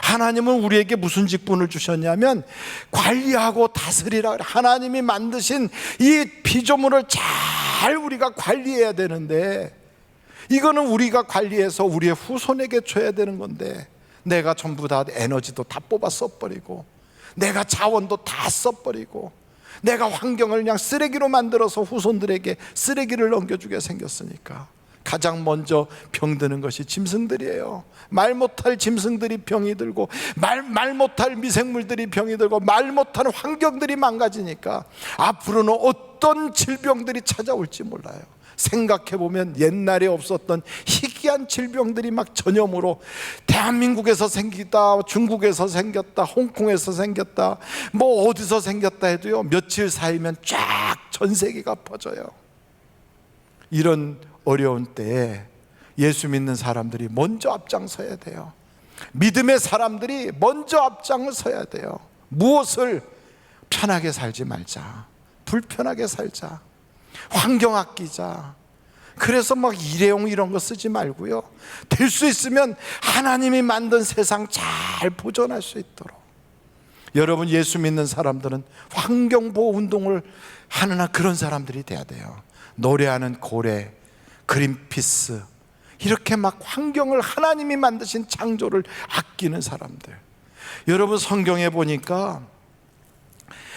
하나님은 우리에게 무슨 직분을 주셨냐면 관리하고 다스리라. 하나님이 만드신 이 피조물을 잘 우리가 관리해야 되는데, 이거는 우리가 관리해서 우리의 후손에게 줘야 되는 건데, 내가 전부 다 에너지도 다 뽑아 써버리고, 내가 자원도 다 써버리고, 내가 환경을 그냥 쓰레기로 만들어서 후손들에게 쓰레기를 넘겨주게 생겼으니까 가장 먼저 병드는 것이 짐승들이에요. 말 못할 짐승들이 병이 들고, 말 못할 미생물들이 병이 들고, 말 못하는 환경들이 망가지니까 앞으로는 어떤 질병들이 찾아올지 몰라요. 생각해보면 옛날에 없었던 희귀한 질병들이 막 전염으로 대한민국에서 생기다, 중국에서 생겼다, 홍콩에서 생겼다, 뭐 어디서 생겼다 해도요, 며칠 사이면 쫙 전 세계가 퍼져요. 이런 어려운 때에 예수 믿는 사람들이 먼저 앞장서야 돼요. 믿음의 사람들이 먼저 앞장을 서야 돼요. 무엇을? 편하게 살지 말자, 불편하게 살자, 환경 아끼자. 그래서 막 일회용 이런 거 쓰지 말고요, 될 수 있으면 하나님이 만든 세상 잘 보존할 수 있도록. 여러분, 예수 믿는 사람들은 환경보호 운동을 하는 그런 사람들이 돼야 돼요. 노래하는 고래, 그린피스, 이렇게 막 환경을, 하나님이 만드신 창조를 아끼는 사람들. 여러분, 성경에 보니까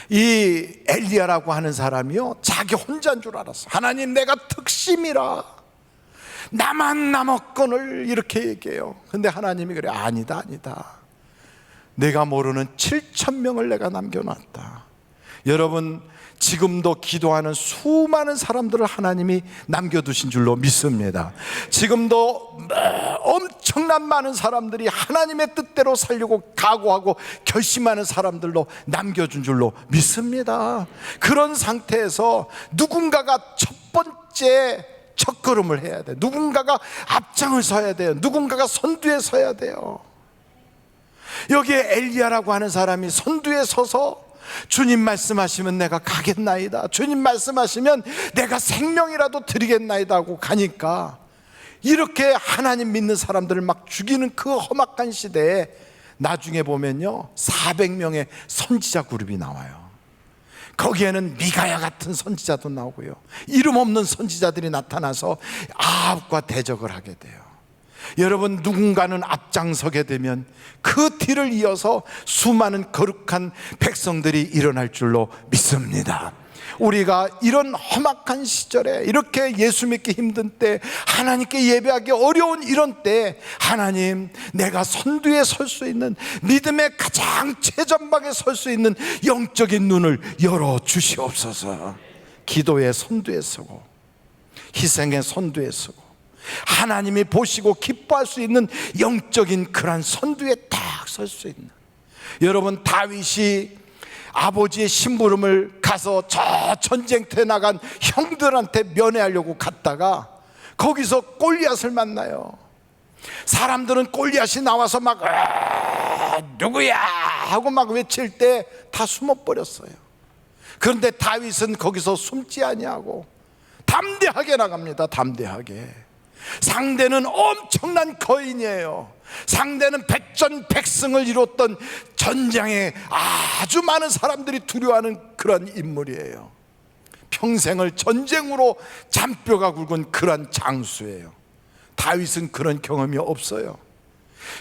이 엘리야라고 하는 사람이요, 자기 혼자인 줄 알았어. 하나님, 내가 특심이라 나만 남았건을, 이렇게 얘기해요. 근데 하나님이 그래, 아니다, 내가 모르는 7,000명을 내가 남겨놨다. 여러분, 지금도 기도하는 수많은 사람들을 하나님이 남겨두신 줄로 믿습니다. 지금도 엄청난 많은 사람들이 하나님의 뜻대로 살려고 각오하고 결심하는 사람들로 남겨준 줄로 믿습니다. 그런 상태에서 누군가가 첫 번째 첫걸음을 해야 돼. 누군가가 앞장을 서야 돼요. 누군가가 선두에 서야 돼요. 여기에 엘리야라고 하는 사람이 선두에 서서 주님 말씀하시면 내가 가겠나이다, 주님 말씀하시면 내가 생명이라도 드리겠나이다 하고 가니까, 이렇게 하나님 믿는 사람들을 막 죽이는 그 험악한 시대에 나중에 보면요, 400명의 선지자 그룹이 나와요. 거기에는 미가야 같은 선지자도 나오고요, 이름 없는 선지자들이 나타나서 아합과 대적을 하게 돼요. 여러분, 누군가는 앞장서게 되면 그 뒤를 이어서 수많은 거룩한 백성들이 일어날 줄로 믿습니다. 우리가 이런 험악한 시절에, 이렇게 예수 믿기 힘든 때, 하나님께 예배하기 어려운 이런 때, 하나님, 내가 선두에 설 수 있는, 믿음의 가장 최전방에 설 수 있는 영적인 눈을 열어주시옵소서. 기도의 선두에 서고, 희생의 선두에 서고, 하나님이 보시고 기뻐할 수 있는 영적인 그런 선두에 딱 설 수 있는. 여러분, 다윗이 아버지의 심부름을 가서 저 전쟁터에 나간 형들한테 면회하려고 갔다가 거기서 골리앗을 만나요. 사람들은 골리앗이 나와서 막 누구야 하고 막 외칠 때 다 숨어버렸어요. 그런데 다윗은 거기서 숨지 아니하고 담대하게 나갑니다. 담대하게. 상대는 엄청난 거인이에요. 상대는 백전백승을 이뤘던 전장에 아주 많은 사람들이 두려워하는 그런 인물이에요. 평생을 전쟁으로 잔뼈가 굵은 그런 장수예요. 다윗은 그런 경험이 없어요.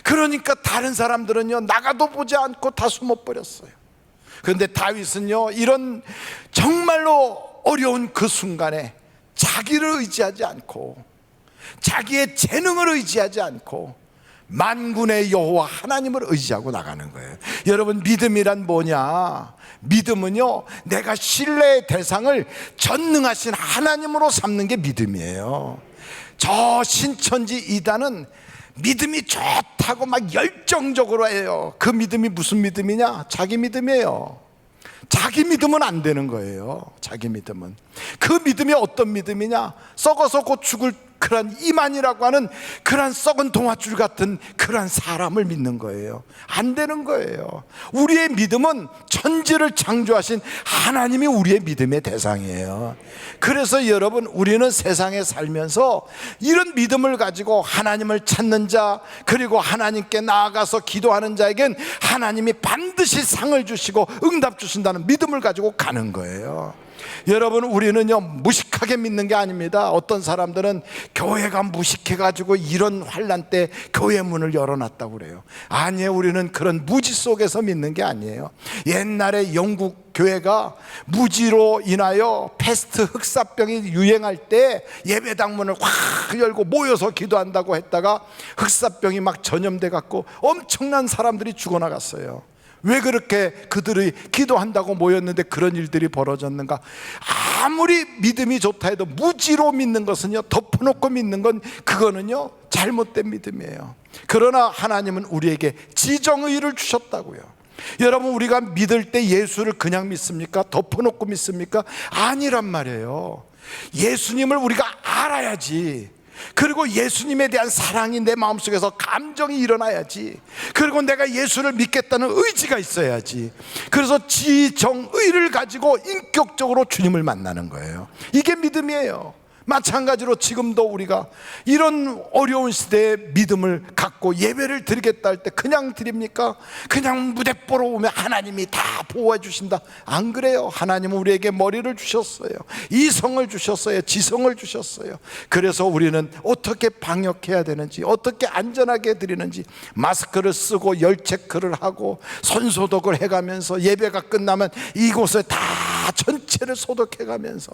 그러니까 다른 사람들은요, 나가도 보지 않고 다 숨어버렸어요. 그런데 다윗은요, 이런 정말로 어려운 그 순간에 자기를 의지하지 않고, 자기의 재능을 의지하지 않고 만군의 여호와 하나님을 의지하고 나가는 거예요. 여러분, 믿음이란 뭐냐? 믿음은요, 내가 신뢰의 대상을 전능하신 하나님으로 삼는 게 믿음이에요. 저 신천지 이단은 믿음이 좋다고 막 열정적으로 해요. 그 믿음이 무슨 믿음이냐? 자기 믿음이에요. 자기 믿음은 안 되는 거예요. 자기 믿음은. 그 믿음이 어떤 믿음이냐? 썩어서 곧 죽을 그런 이만이라고 하는 그런 썩은 동아줄 같은 그런 사람을 믿는 거예요. 안 되는 거예요. 우리의 믿음은 천지를 창조하신 하나님이 우리의 믿음의 대상이에요. 그래서 여러분, 우리는 세상에 살면서 이런 믿음을 가지고 하나님을 찾는 자, 그리고 하나님께 나아가서 기도하는 자에겐 하나님이 반드시 상을 주시고 응답 주신다는 믿음을 가지고 가는 거예요. 여러분, 우리는요, 무식하게 믿는 게 아닙니다. 어떤 사람들은 교회가 무식해가지고 이런 환난 때 교회 문을 열어놨다고 그래요. 아니에요. 우리는 그런 무지 속에서 믿는 게 아니에요. 옛날에 영국 교회가 무지로 인하여 패스트 흑사병이 유행할 때 예배당 문을 확 열고 모여서 기도한다고 했다가 흑사병이 막 전염돼 갖고 엄청난 사람들이 죽어나갔어요. 왜 그렇게 그들이 기도한다고 모였는데 그런 일들이 벌어졌는가? 아무리 믿음이 좋다 해도 무지로 믿는 것은요, 덮어놓고 믿는 건 그거는요, 잘못된 믿음이에요. 그러나 하나님은 우리에게 지정의를 주셨다고요. 여러분, 우리가 믿을 때 예수를 그냥 믿습니까? 덮어놓고 믿습니까? 아니란 말이에요. 예수님을 우리가 알아야지. 그리고 예수님에 대한 사랑이 내 마음속에서 감정이 일어나야지. 그리고 내가 예수를 믿겠다는 의지가 있어야지. 그래서 지정의를 가지고 인격적으로 주님을 만나는 거예요. 이게 믿음이에요. 마찬가지로 지금도 우리가 이런 어려운 시대에 믿음을 갖고 예배를 드리겠다 할 때 그냥 드립니까? 그냥 무대 보러 오면 하나님이 다 보호해 주신다? 안 그래요. 하나님은 우리에게 머리를 주셨어요. 이성을 주셨어요. 지성을 주셨어요. 그래서 우리는 어떻게 방역해야 되는지, 어떻게 안전하게 드리는지, 마스크를 쓰고 열 체크를 하고 손소독을 해가면서 예배가 끝나면 이곳을 다 전체를 소독해가면서,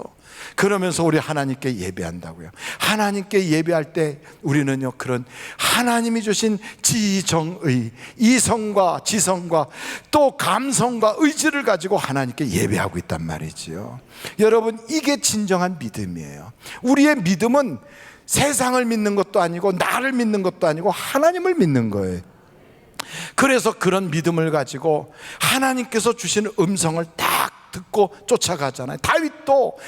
그러면서 우리 하나님께 예배한다고요. 하나님께 예배할 때 우리는요, 그런 하나님이 주신 지정의, 이성과 지성과 또 감성과 의지를 가지고 하나님께 예배하고 있단 말이지요. 여러분, 이게 진정한 믿음이에요. 우리의 믿음은 세상을 믿는 것도 아니고 나를 믿는 것도 아니고 하나님을 믿는 거예요. 그래서 그런 믿음을 가지고 하나님께서 주시는 음성을 딱 듣고 쫓아가잖아요. 다윗도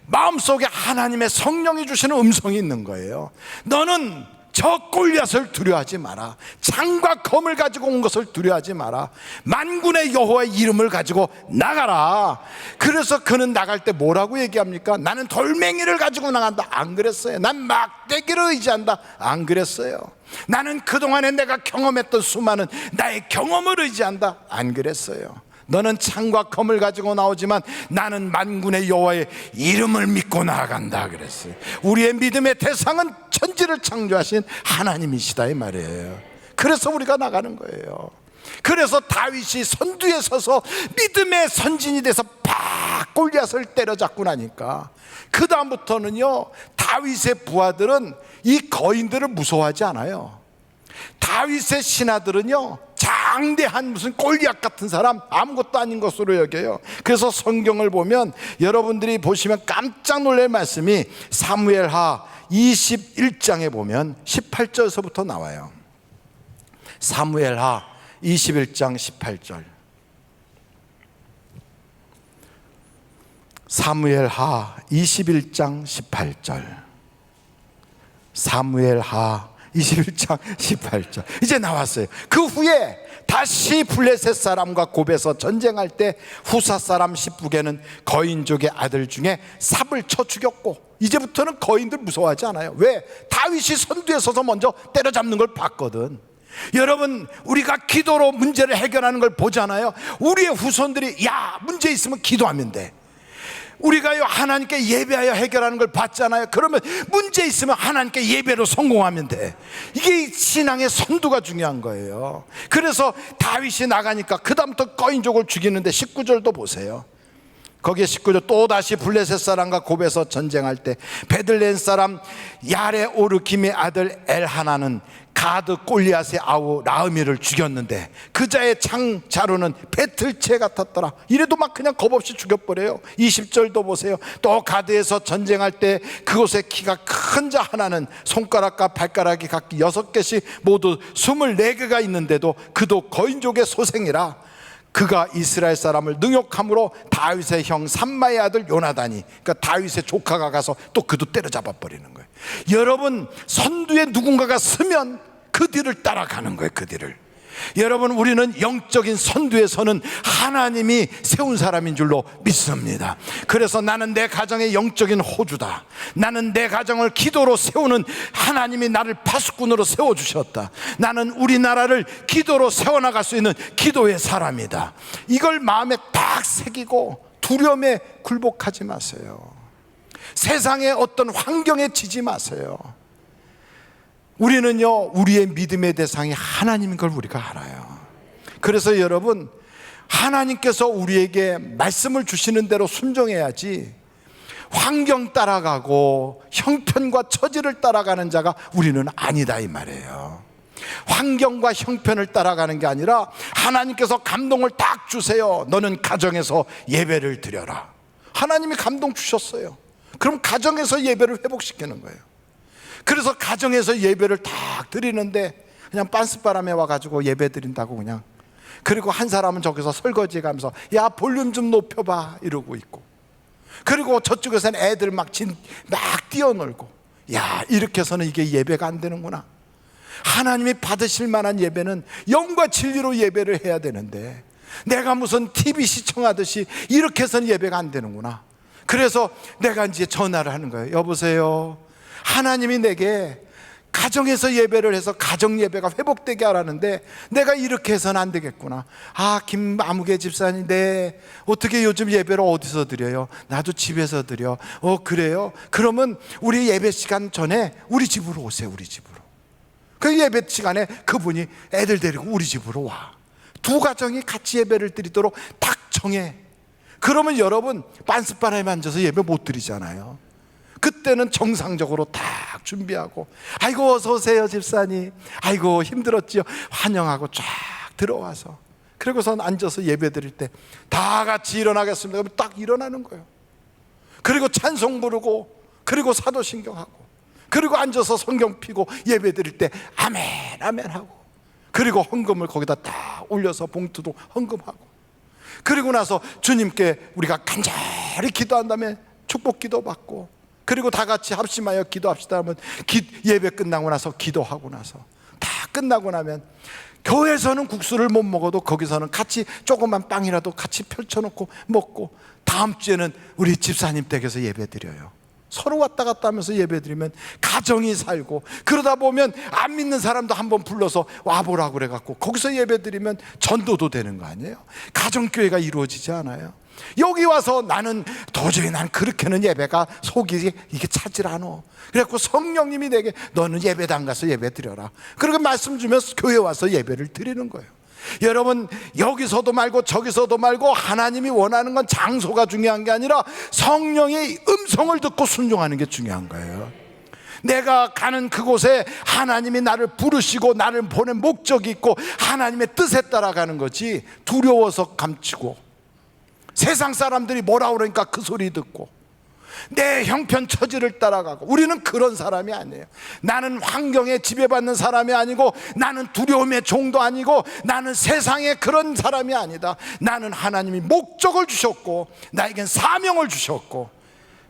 마음속에 하나님의 성령이 주시는 음성이 있는 거예요. 너는 저 골리앗을 두려워하지 마라. 창과 검을 가지고 온 것을 두려워하지 마라. 만군의 여호와의 이름을 가지고 나가라. 그래서 그는 나갈 때 뭐라고 얘기합니까? 나는 돌멩이를 가지고 나간다. 안 그랬어요. 난 막대기를 의지한다. 안 그랬어요. 나는 그동안에 내가 경험했던 수많은 나의 경험을 의지한다. 안 그랬어요. 너는 창과 검을 가지고 나오지만 나는 만군의 여호와의 이름을 믿고 나아간다 그랬어요. 우리의 믿음의 대상은 천지를 창조하신 하나님이시다 이 말이에요. 그래서 우리가 나가는 거예요. 그래서 다윗이 선두에 서서 믿음의 선진이 돼서 팍 골리앗을 때려잡고 나니까 그 다음부터는요, 다윗의 부하들은 이 거인들을 무서워하지 않아요. 다윗의 신하들은요, 장대한 무슨 골리앗 같은 사람 아무것도 아닌 것으로 여겨요. 그래서 성경을 보면 여러분들이 보시면 깜짝 놀랄 말씀이 사무엘하 21장에 보면 18절에서부터 나와요. 사무엘하 21장 18절. 사무엘하 21장 18절. 사무엘하 21장 18절. 이제 나왔어요. 그 후에 다시 블레셋 사람과 곱에서 전쟁할 때 후사 사람 십부개는 거인족의 아들 중에 삽을 쳐 죽였고, 이제부터는 거인들 무서워하지 않아요. 왜? 다윗이 선두에 서서 먼저 때려잡는 걸 봤거든. 여러분, 우리가 기도로 문제를 해결하는 걸 보잖아요. 우리의 후손들이 야, 문제 있으면 기도하면 돼. 우리가요, 하나님께 예배하여 해결하는 걸 봤잖아요. 그러면 문제 있으면 하나님께 예배로 성공하면 돼. 이게 신앙의 선두가 중요한 거예요. 그래서 다윗이 나가니까 그 다음부터 거인족을 죽이는데 19절도 보세요. 거기에 19절, 또 다시 블레셋 사람과 곱에서 전쟁할 때 베들레헴 사람 야레 오르김의 아들 엘하나는 가드 골리앗의 아우 라흐미를 죽였는데 그 자의 창자루는 배틀채 같았더라. 이래도 막 그냥 겁없이 죽여버려요. 20절도 보세요. 또 가드에서 전쟁할 때 그곳에 키가 큰 자 하나는 손가락과 발가락이 각기 6개씩 모두 24개가 있는데도 그도 거인족의 소생이라. 그가 이스라엘 사람을 능욕함으로 다윗의 형 삼마의 아들 요나단이, 그러니까 다윗의 조카가 가서 또 그도 때려잡아 버리는 거예요. 여러분, 선두에 누군가가 서면 그 뒤를 따라가는 거예요. 그 뒤를. 여러분, 우리는 영적인 선두에 서는 하나님이 세운 사람인 줄로 믿습니다. 그래서 나는 내 가정의 영적인 호주다. 나는 내 가정을 기도로 세우는 하나님이 나를 파수꾼으로 세워주셨다. 나는 우리나라를 기도로 세워나갈 수 있는 기도의 사람이다. 이걸 마음에 딱 새기고 두려움에 굴복하지 마세요. 세상의 어떤 환경에 지지 마세요. 우리는요, 우리의 믿음의 대상이 하나님인 걸 우리가 알아요. 그래서 여러분, 하나님께서 우리에게 말씀을 주시는 대로 순종해야지 환경 따라가고 형편과 처지를 따라가는 자가 우리는 아니다 이 말이에요. 환경과 형편을 따라가는 게 아니라 하나님께서 감동을 딱 주세요. 너는 가정에서 예배를 드려라. 하나님이 감동 주셨어요. 그럼 가정에서 예배를 회복시키는 거예요. 그래서 가정에서 예배를 딱 드리는데 그냥 빤스바람에 와가지고 예배 드린다고 그냥, 그리고 한 사람은 저기서 설거지 가면서 야 볼륨 좀 높여봐 이러고 있고, 그리고 저쪽에서는 애들 막 뛰어놀고, 야, 이렇게 해서는 이게 예배가 안 되는구나. 하나님이 받으실 만한 예배는 영과 진리로 예배를 해야 되는데 내가 무슨 TV 시청하듯이 이렇게 해서는 예배가 안 되는구나. 그래서 내가 이제 전화를 하는 거예요. 여보세요, 하나님이 내게 가정에서 예배를 해서 가정 예배가 회복되게 하라는데 내가 이렇게 해서는 안 되겠구나. 아, 김아무개 집사님, 네, 어떻게 요즘 예배를 어디서 드려요? 나도 집에서 드려. 그래요? 그러면 우리 예배 시간 전에 우리 집으로 오세요. 우리 집으로. 그 예배 시간에 그분이 애들 데리고 우리 집으로 와. 두 가정이 같이 예배를 드리도록 딱 정해. 그러면 여러분 빤스바람에 앉아서 예배 못 드리잖아요. 그때는 정상적으로 딱 준비하고, 아이고 어서 오세요 집사님, 아이고 힘들었지요, 환영하고 쫙 들어와서, 그리고선 앉아서 예배 드릴 때 다 같이 일어나겠습니다. 그러면 딱 일어나는 거예요. 그리고 찬송 부르고, 그리고 사도신경하고, 그리고 앉아서 성경 피고 예배 드릴 때 아멘 아멘 하고, 그리고 헌금을 거기다 딱 올려서 봉투도 헌금하고, 그리고 나서 주님께 우리가 간절히 기도한 다음에 축복 기도 받고, 그리고 다 같이 합심하여 기도합시다 하면 예배 끝나고 나서 기도하고 나서 다 끝나고 나면, 교회에서는 국수를 못 먹어도 거기서는 같이 조그만 빵이라도 같이 펼쳐놓고 먹고, 다음 주에는 우리 집사님 댁에서 예배 드려요. 서로 왔다 갔다 하면서 예배 드리면 가정이 살고, 그러다 보면 안 믿는 사람도 한번 불러서 와보라고 그래갖고 거기서 예배 드리면 전도도 되는 거 아니에요? 가정교회가 이루어지지 않아요? 여기 와서 나는 도저히 난 그렇게는 예배가 속이 이게 차질 않아. 그래갖고 성령님이 내게 너는 예배당 가서 예배 드려라, 그렇게 말씀 주면 교회 와서 예배를 드리는 거예요. 여러분, 여기서도 말고 저기서도 말고 하나님이 원하는 건 장소가 중요한 게 아니라 성령의 음성을 듣고 순종하는 게 중요한 거예요. 내가 가는 그곳에 하나님이 나를 부르시고 나를 보낸 목적이 있고 하나님의 뜻에 따라가는 거지, 두려워서 감추고 세상 사람들이 뭐라 그러니까 그 소리 듣고 내 형편 처지를 따라가고, 우리는 그런 사람이 아니에요. 나는 환경에 지배받는 사람이 아니고, 나는 두려움의 종도 아니고, 나는 세상의 그런 사람이 아니다. 나는 하나님이 목적을 주셨고 나에겐 사명을 주셨고,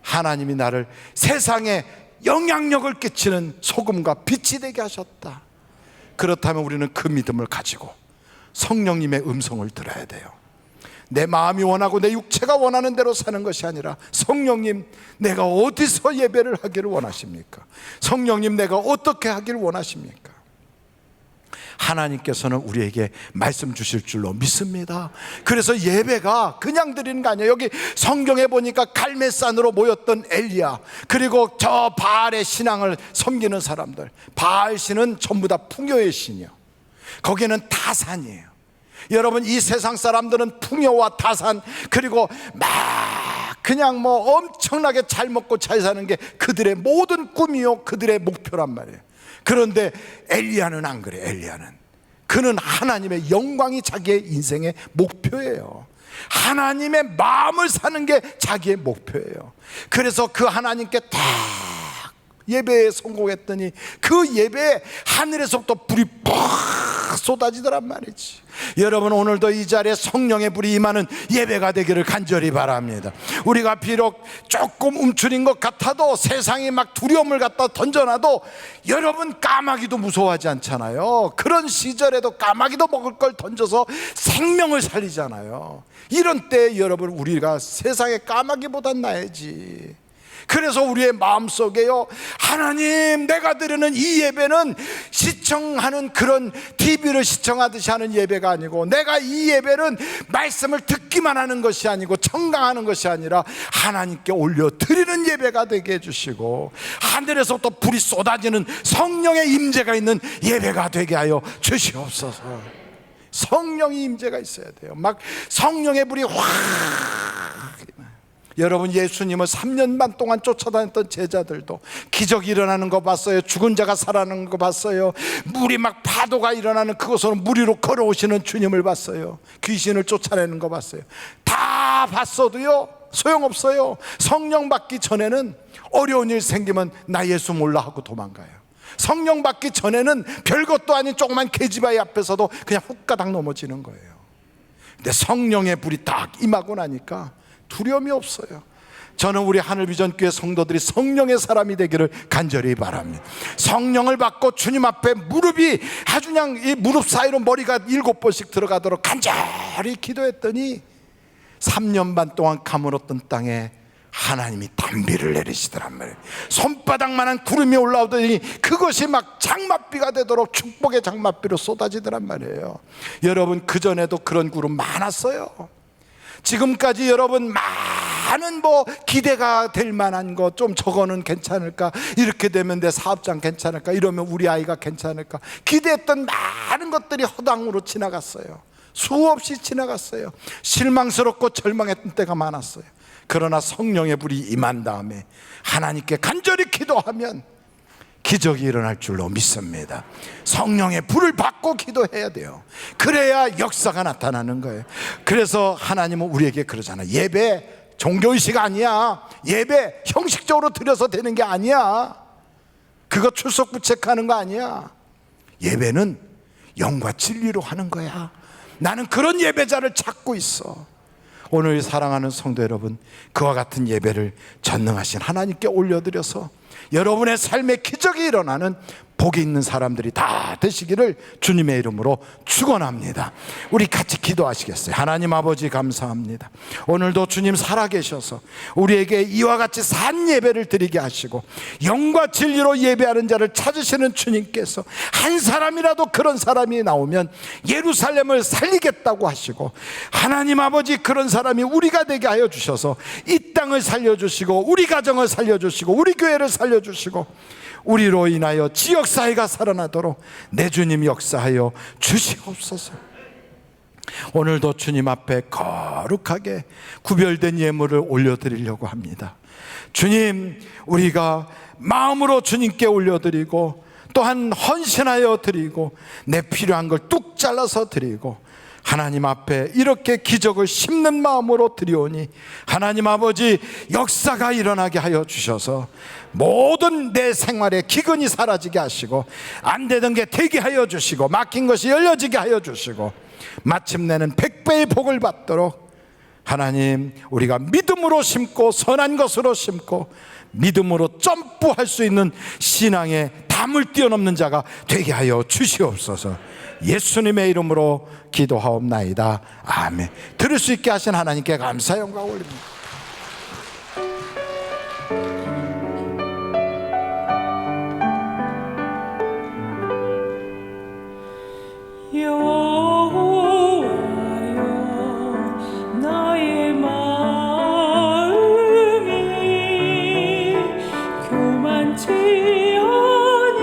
하나님이 나를 세상에 영향력을 끼치는 소금과 빛이 되게 하셨다. 그렇다면 우리는 그 믿음을 가지고 성령님의 음성을 들어야 돼요. 내 마음이 원하고 내 육체가 원하는 대로 사는 것이 아니라, 성령님 내가 어디서 예배를 하기를 원하십니까? 성령님 내가 어떻게 하기를 원하십니까? 하나님께서는 우리에게 말씀 주실 줄로 믿습니다. 그래서 예배가 그냥 드리는 거 아니에요. 여기 성경에 보니까 갈멜산으로 모였던 엘리야, 그리고 저 바알의 신앙을 섬기는 사람들, 바알 신은 전부 다 풍요의 신이요, 거기는 타산이에요. 여러분, 이 세상 사람들은 풍요와 타산, 그리고 막 그냥 뭐 엄청나게 잘 먹고 잘 사는 게 그들의 모든 꿈이요, 그들의 목표란 말이에요. 그런데 엘리야는 안 그래. 엘리야는, 그는 하나님의 영광이 자기의 인생의 목표예요. 하나님의 마음을 사는 게 자기의 목표예요. 그래서 그 하나님께 딱 예배에 성공했더니 그 예배에 하늘에서부터 불이 팍 쏟아지더란 말이지. 여러분, 오늘도 이 자리에 성령의 불이 임하는 예배가 되기를 간절히 바랍니다. 우리가 비록 조금 움츠린 것 같아도, 세상이 막 두려움을 갖다 던져놔도, 여러분 까마귀도 무서워하지 않잖아요. 그런 시절에도 까마귀도 먹을 걸 던져서 생명을 살리잖아요. 이런 때 여러분, 우리가 세상의 까마귀보단 나아야지. 그래서 우리의 마음속에요, 하나님 내가 드리는 이 예배는 시청하는 그런 TV를 시청하듯이 하는 예배가 아니고, 내가 이 예배는 말씀을 듣기만 하는 것이 아니고 청강하는 것이 아니라 하나님께 올려드리는 예배가 되게 해주시고, 하늘에서부터 불이 쏟아지는 성령의 임재가 있는 예배가 되게 하여 주시옵소서. 성령의 임재가 있어야 돼요. 막 성령의 불이 확. 여러분, 예수님을 3년 반 동안 쫓아다녔던 제자들도 기적이 일어나는 거 봤어요. 죽은 자가 살아나는 거 봤어요. 물이 막 파도가 일어나는 그곳으로 물 위로 걸어오시는 주님을 봤어요. 귀신을 쫓아내는 거 봤어요. 다 봤어도요, 소용없어요. 성령 받기 전에는 어려운 일 생기면 나 예수 몰라 하고 도망가요. 성령 받기 전에는 별것도 아닌 조그만 계집아이 앞에서도 그냥 훅가닥 넘어지는 거예요. 근데 성령의 불이 딱 임하고 나니까 두려움이 없어요. 저는 우리 하늘비전교회 성도들이 성령의 사람이 되기를 간절히 바랍니다. 성령을 받고 주님 앞에 무릎이 아주 그냥 이 무릎 사이로 머리가 7번씩 들어가도록 간절히 기도했더니 3년 반 동안 가물었던 땅에 하나님이 단비를 내리시더란 말이에요. 손바닥만한 구름이 올라오더니 그것이 막 장맛비가 되도록 축복의 장맛비로 쏟아지더란 말이에요. 여러분, 그전에도 그런 구름 많았어요. 지금까지 여러분 많은 기대가 될 만한 거, 좀 저거는 괜찮을까, 이렇게 되면 내 사업장 괜찮을까, 이러면 우리 아이가 괜찮을까, 기대했던 많은 것들이 허당으로 지나갔어요. 수없이 지나갔어요. 실망스럽고 절망했던 때가 많았어요. 그러나 성령의 불이 임한 다음에 하나님께 간절히 기도하면 기적이 일어날 줄로 믿습니다. 성령의 불을 받고 기도해야 돼요. 그래야 역사가 나타나는 거예요. 그래서 하나님은 우리에게 그러잖아요. 예배 종교의식 아니야. 예배 형식적으로 드려서 되는 게 아니야. 그거 출석 부책하는 거 아니야. 예배는 영과 진리로 하는 거야. 나는 그런 예배자를 찾고 있어. 오늘 사랑하는 성도 여러분, 그와 같은 예배를 전능하신 하나님께 올려드려서 여러분의 삶에 기적이 일어나는 복이 있는 사람들이 다 되시기를 주님의 이름으로 축원합니다. 우리 같이 기도하시겠어요? 하나님 아버지, 감사합니다. 오늘도 주님 살아계셔서 우리에게 이와 같이 산 예배를 드리게 하시고 영과 진리로 예배하는 자를 찾으시는 주님께서 한 사람이라도 그런 사람이 나오면 예루살렘을 살리겠다고 하시고, 하나님 아버지, 그런 사람이 우리가 되게 하여 주셔서 이 땅을 살려주시고 우리 가정을 살려주시고 우리 교회를 살려주시고 우리로 인하여 지역사회가 살아나도록 내 주님 역사하여 주시옵소서. 오늘도 주님 앞에 거룩하게 구별된 예물을 올려드리려고 합니다. 주님, 우리가 마음으로 주님께 올려드리고 또한 헌신하여 드리고 내 필요한 걸 뚝 잘라서 드리고 하나님 앞에 이렇게 기적을 심는 마음으로 드리오니 하나님 아버지, 역사가 일어나게 하여 주셔서 모든 내 생활에 기근이 사라지게 하시고 안 되던 게 되게 하여 주시고 막힌 것이 열려지게 하여 주시고 마침내는 100배의 복을 받도록 하나님, 우리가 믿음으로 심고 선한 것으로 심고 믿음으로 점프할 수 있는 신앙의 담을 뛰어넘는 자가 되게 하여 주시옵소서. 예수님의 이름으로 기도하옵나이다. 아멘. 들을 수 있게 하신 하나님께 감사 영광 올립니다. 여호와여, 나의 마음이 교만치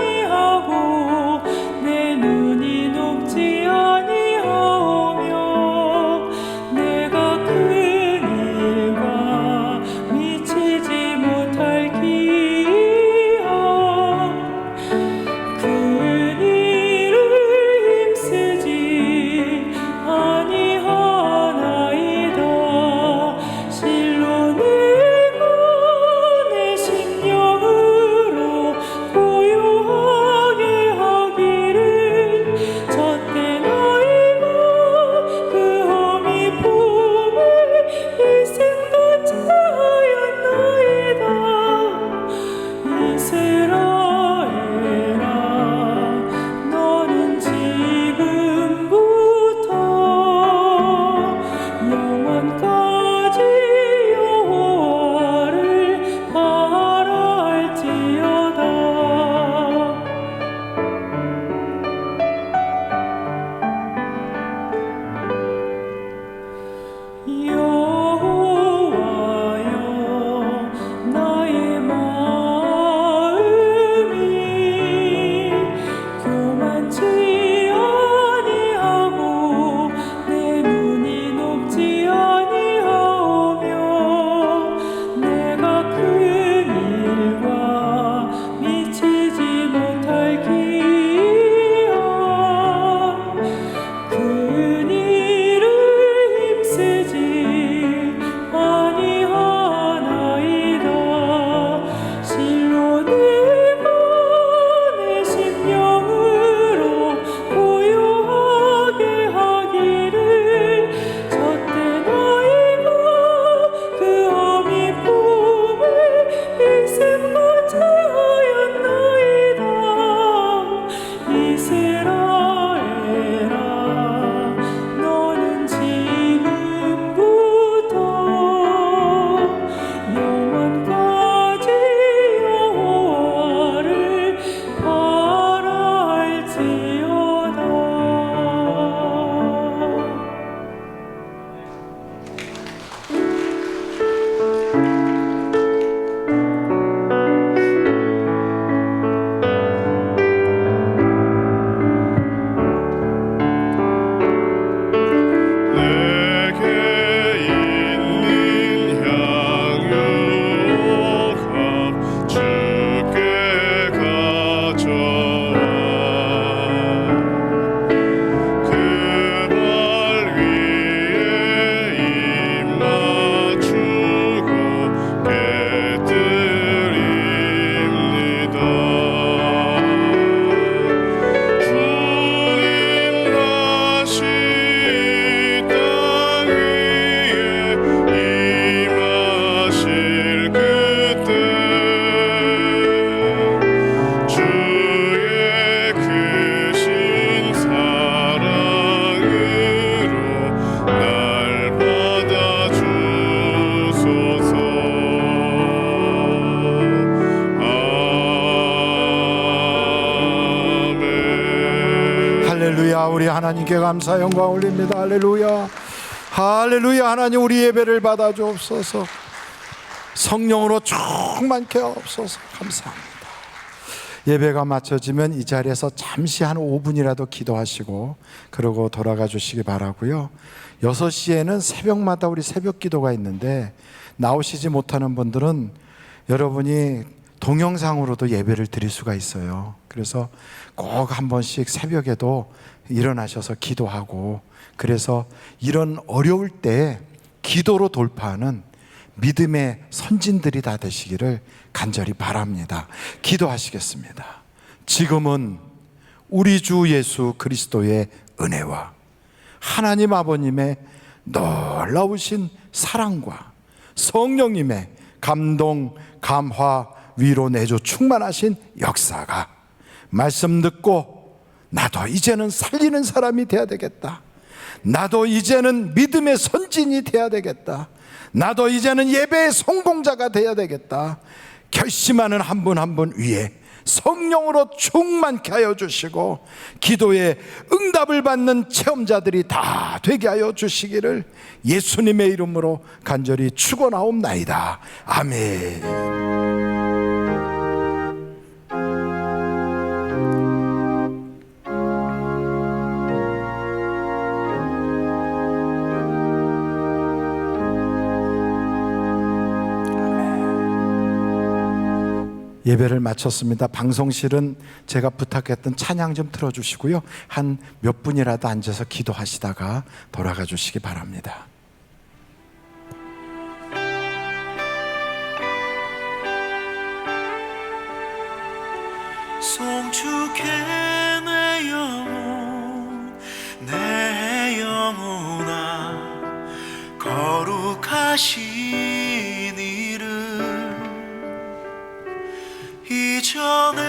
아니하고 내 눈이 높지 아니하오며 내가 큰 일과 하나님께 감사 영광 올립니다. 할렐루야. 할렐루야. 하나님 우리 예배를 받아 주옵소서. 성령으로 충만케 하옵소서. 감사합니다. 예배가 마쳐지면 이 자리에서 잠시 한 5분이라도 기도하시고 그러고 돌아가 주시기 바라고요. 6시에는 새벽마다 우리 새벽 기도가 있는데 나오시지 못하는 분들은 여러분이 동영상으로도 예배를 드릴 수가 있어요. 그래서 꼭 한 번씩 새벽에도 일어나셔서 기도하고, 그래서 이런 어려울 때 기도로 돌파하는 믿음의 선진들이 다 되시기를 간절히 바랍니다. 기도하시겠습니다. 지금은 우리 주 예수 그리스도의 은혜와 하나님 아버님의 놀라우신 사랑과 성령님의 감동, 감화, 위로, 내조 충만하신 역사가, 말씀 듣고 나도 이제는 살리는 사람이 돼야 되겠다, 나도 이제는 믿음의 선진이 돼야 되겠다, 나도 이제는 예배의 성공자가 돼야 되겠다 결심하는 한 분 한 분 위에 성령으로 충만케 하여 주시고 기도에 응답을 받는 체험자들이 다 되게 하여 주시기를 예수님의 이름으로 간절히 축원하옵나이다. 아멘. 예배를 마쳤습니다. 방송실은 제가 부탁했던 찬양 좀 틀어주시고요. 한 몇 분이라도 앉아서 기도하시다가 돌아가 주시기 바랍니다. 송축해 내 영혼 내 영혼아 거룩하신 이름 이전에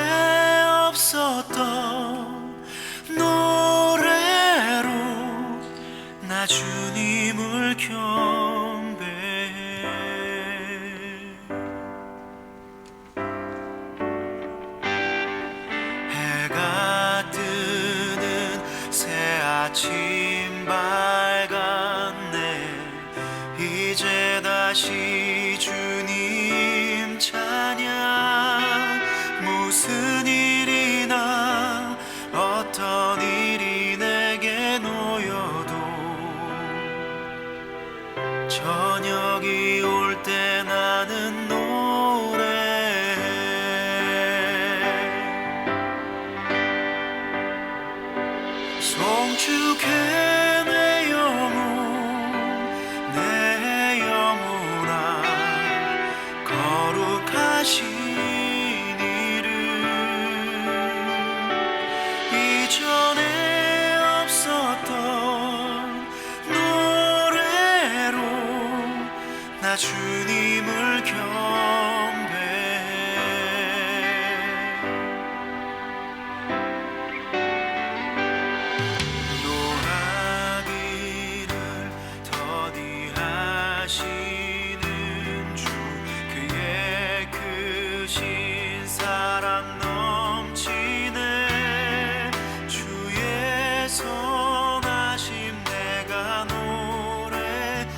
없었던 노래로 나 주님을 경배해 해가 뜨는 새 아침 밝았네 이제 다시 주님 찬양 무슨 일이나 어떤 일이 내게 놓여도 저녁이 올 때 나는 노래해 송축해 내 영혼 내 영혼아 거룩하신 이전에 없었던 노래로 나 주님을 경배해 노하기를 더디하시는 주 그의 크신 사랑 넘치네 주의 선하심 내가 노래하리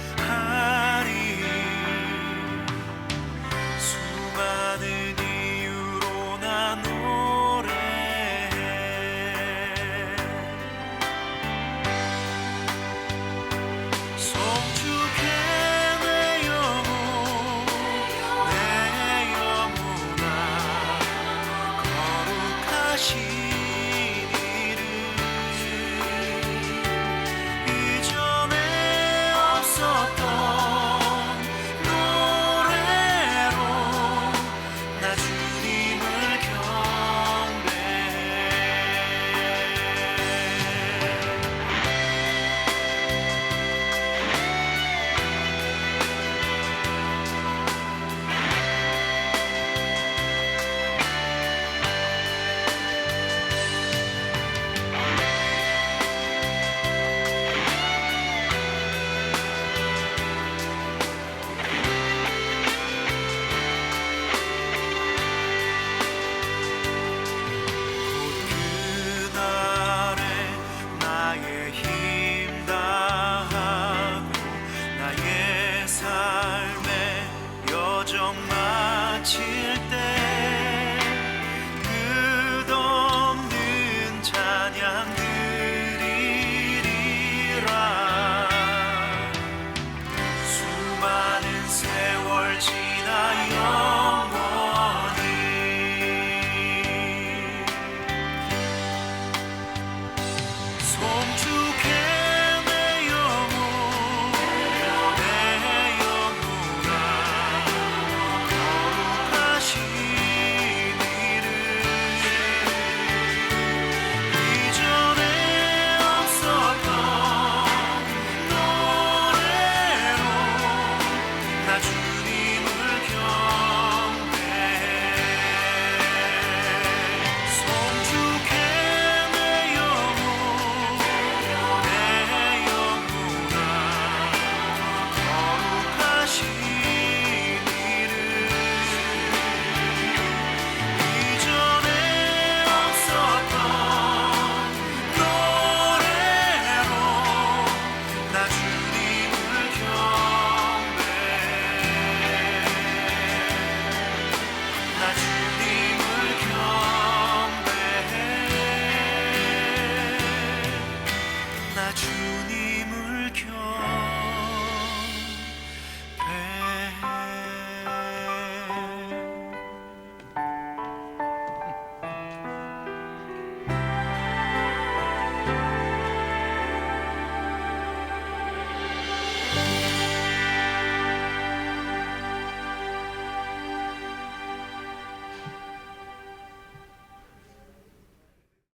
지나 영원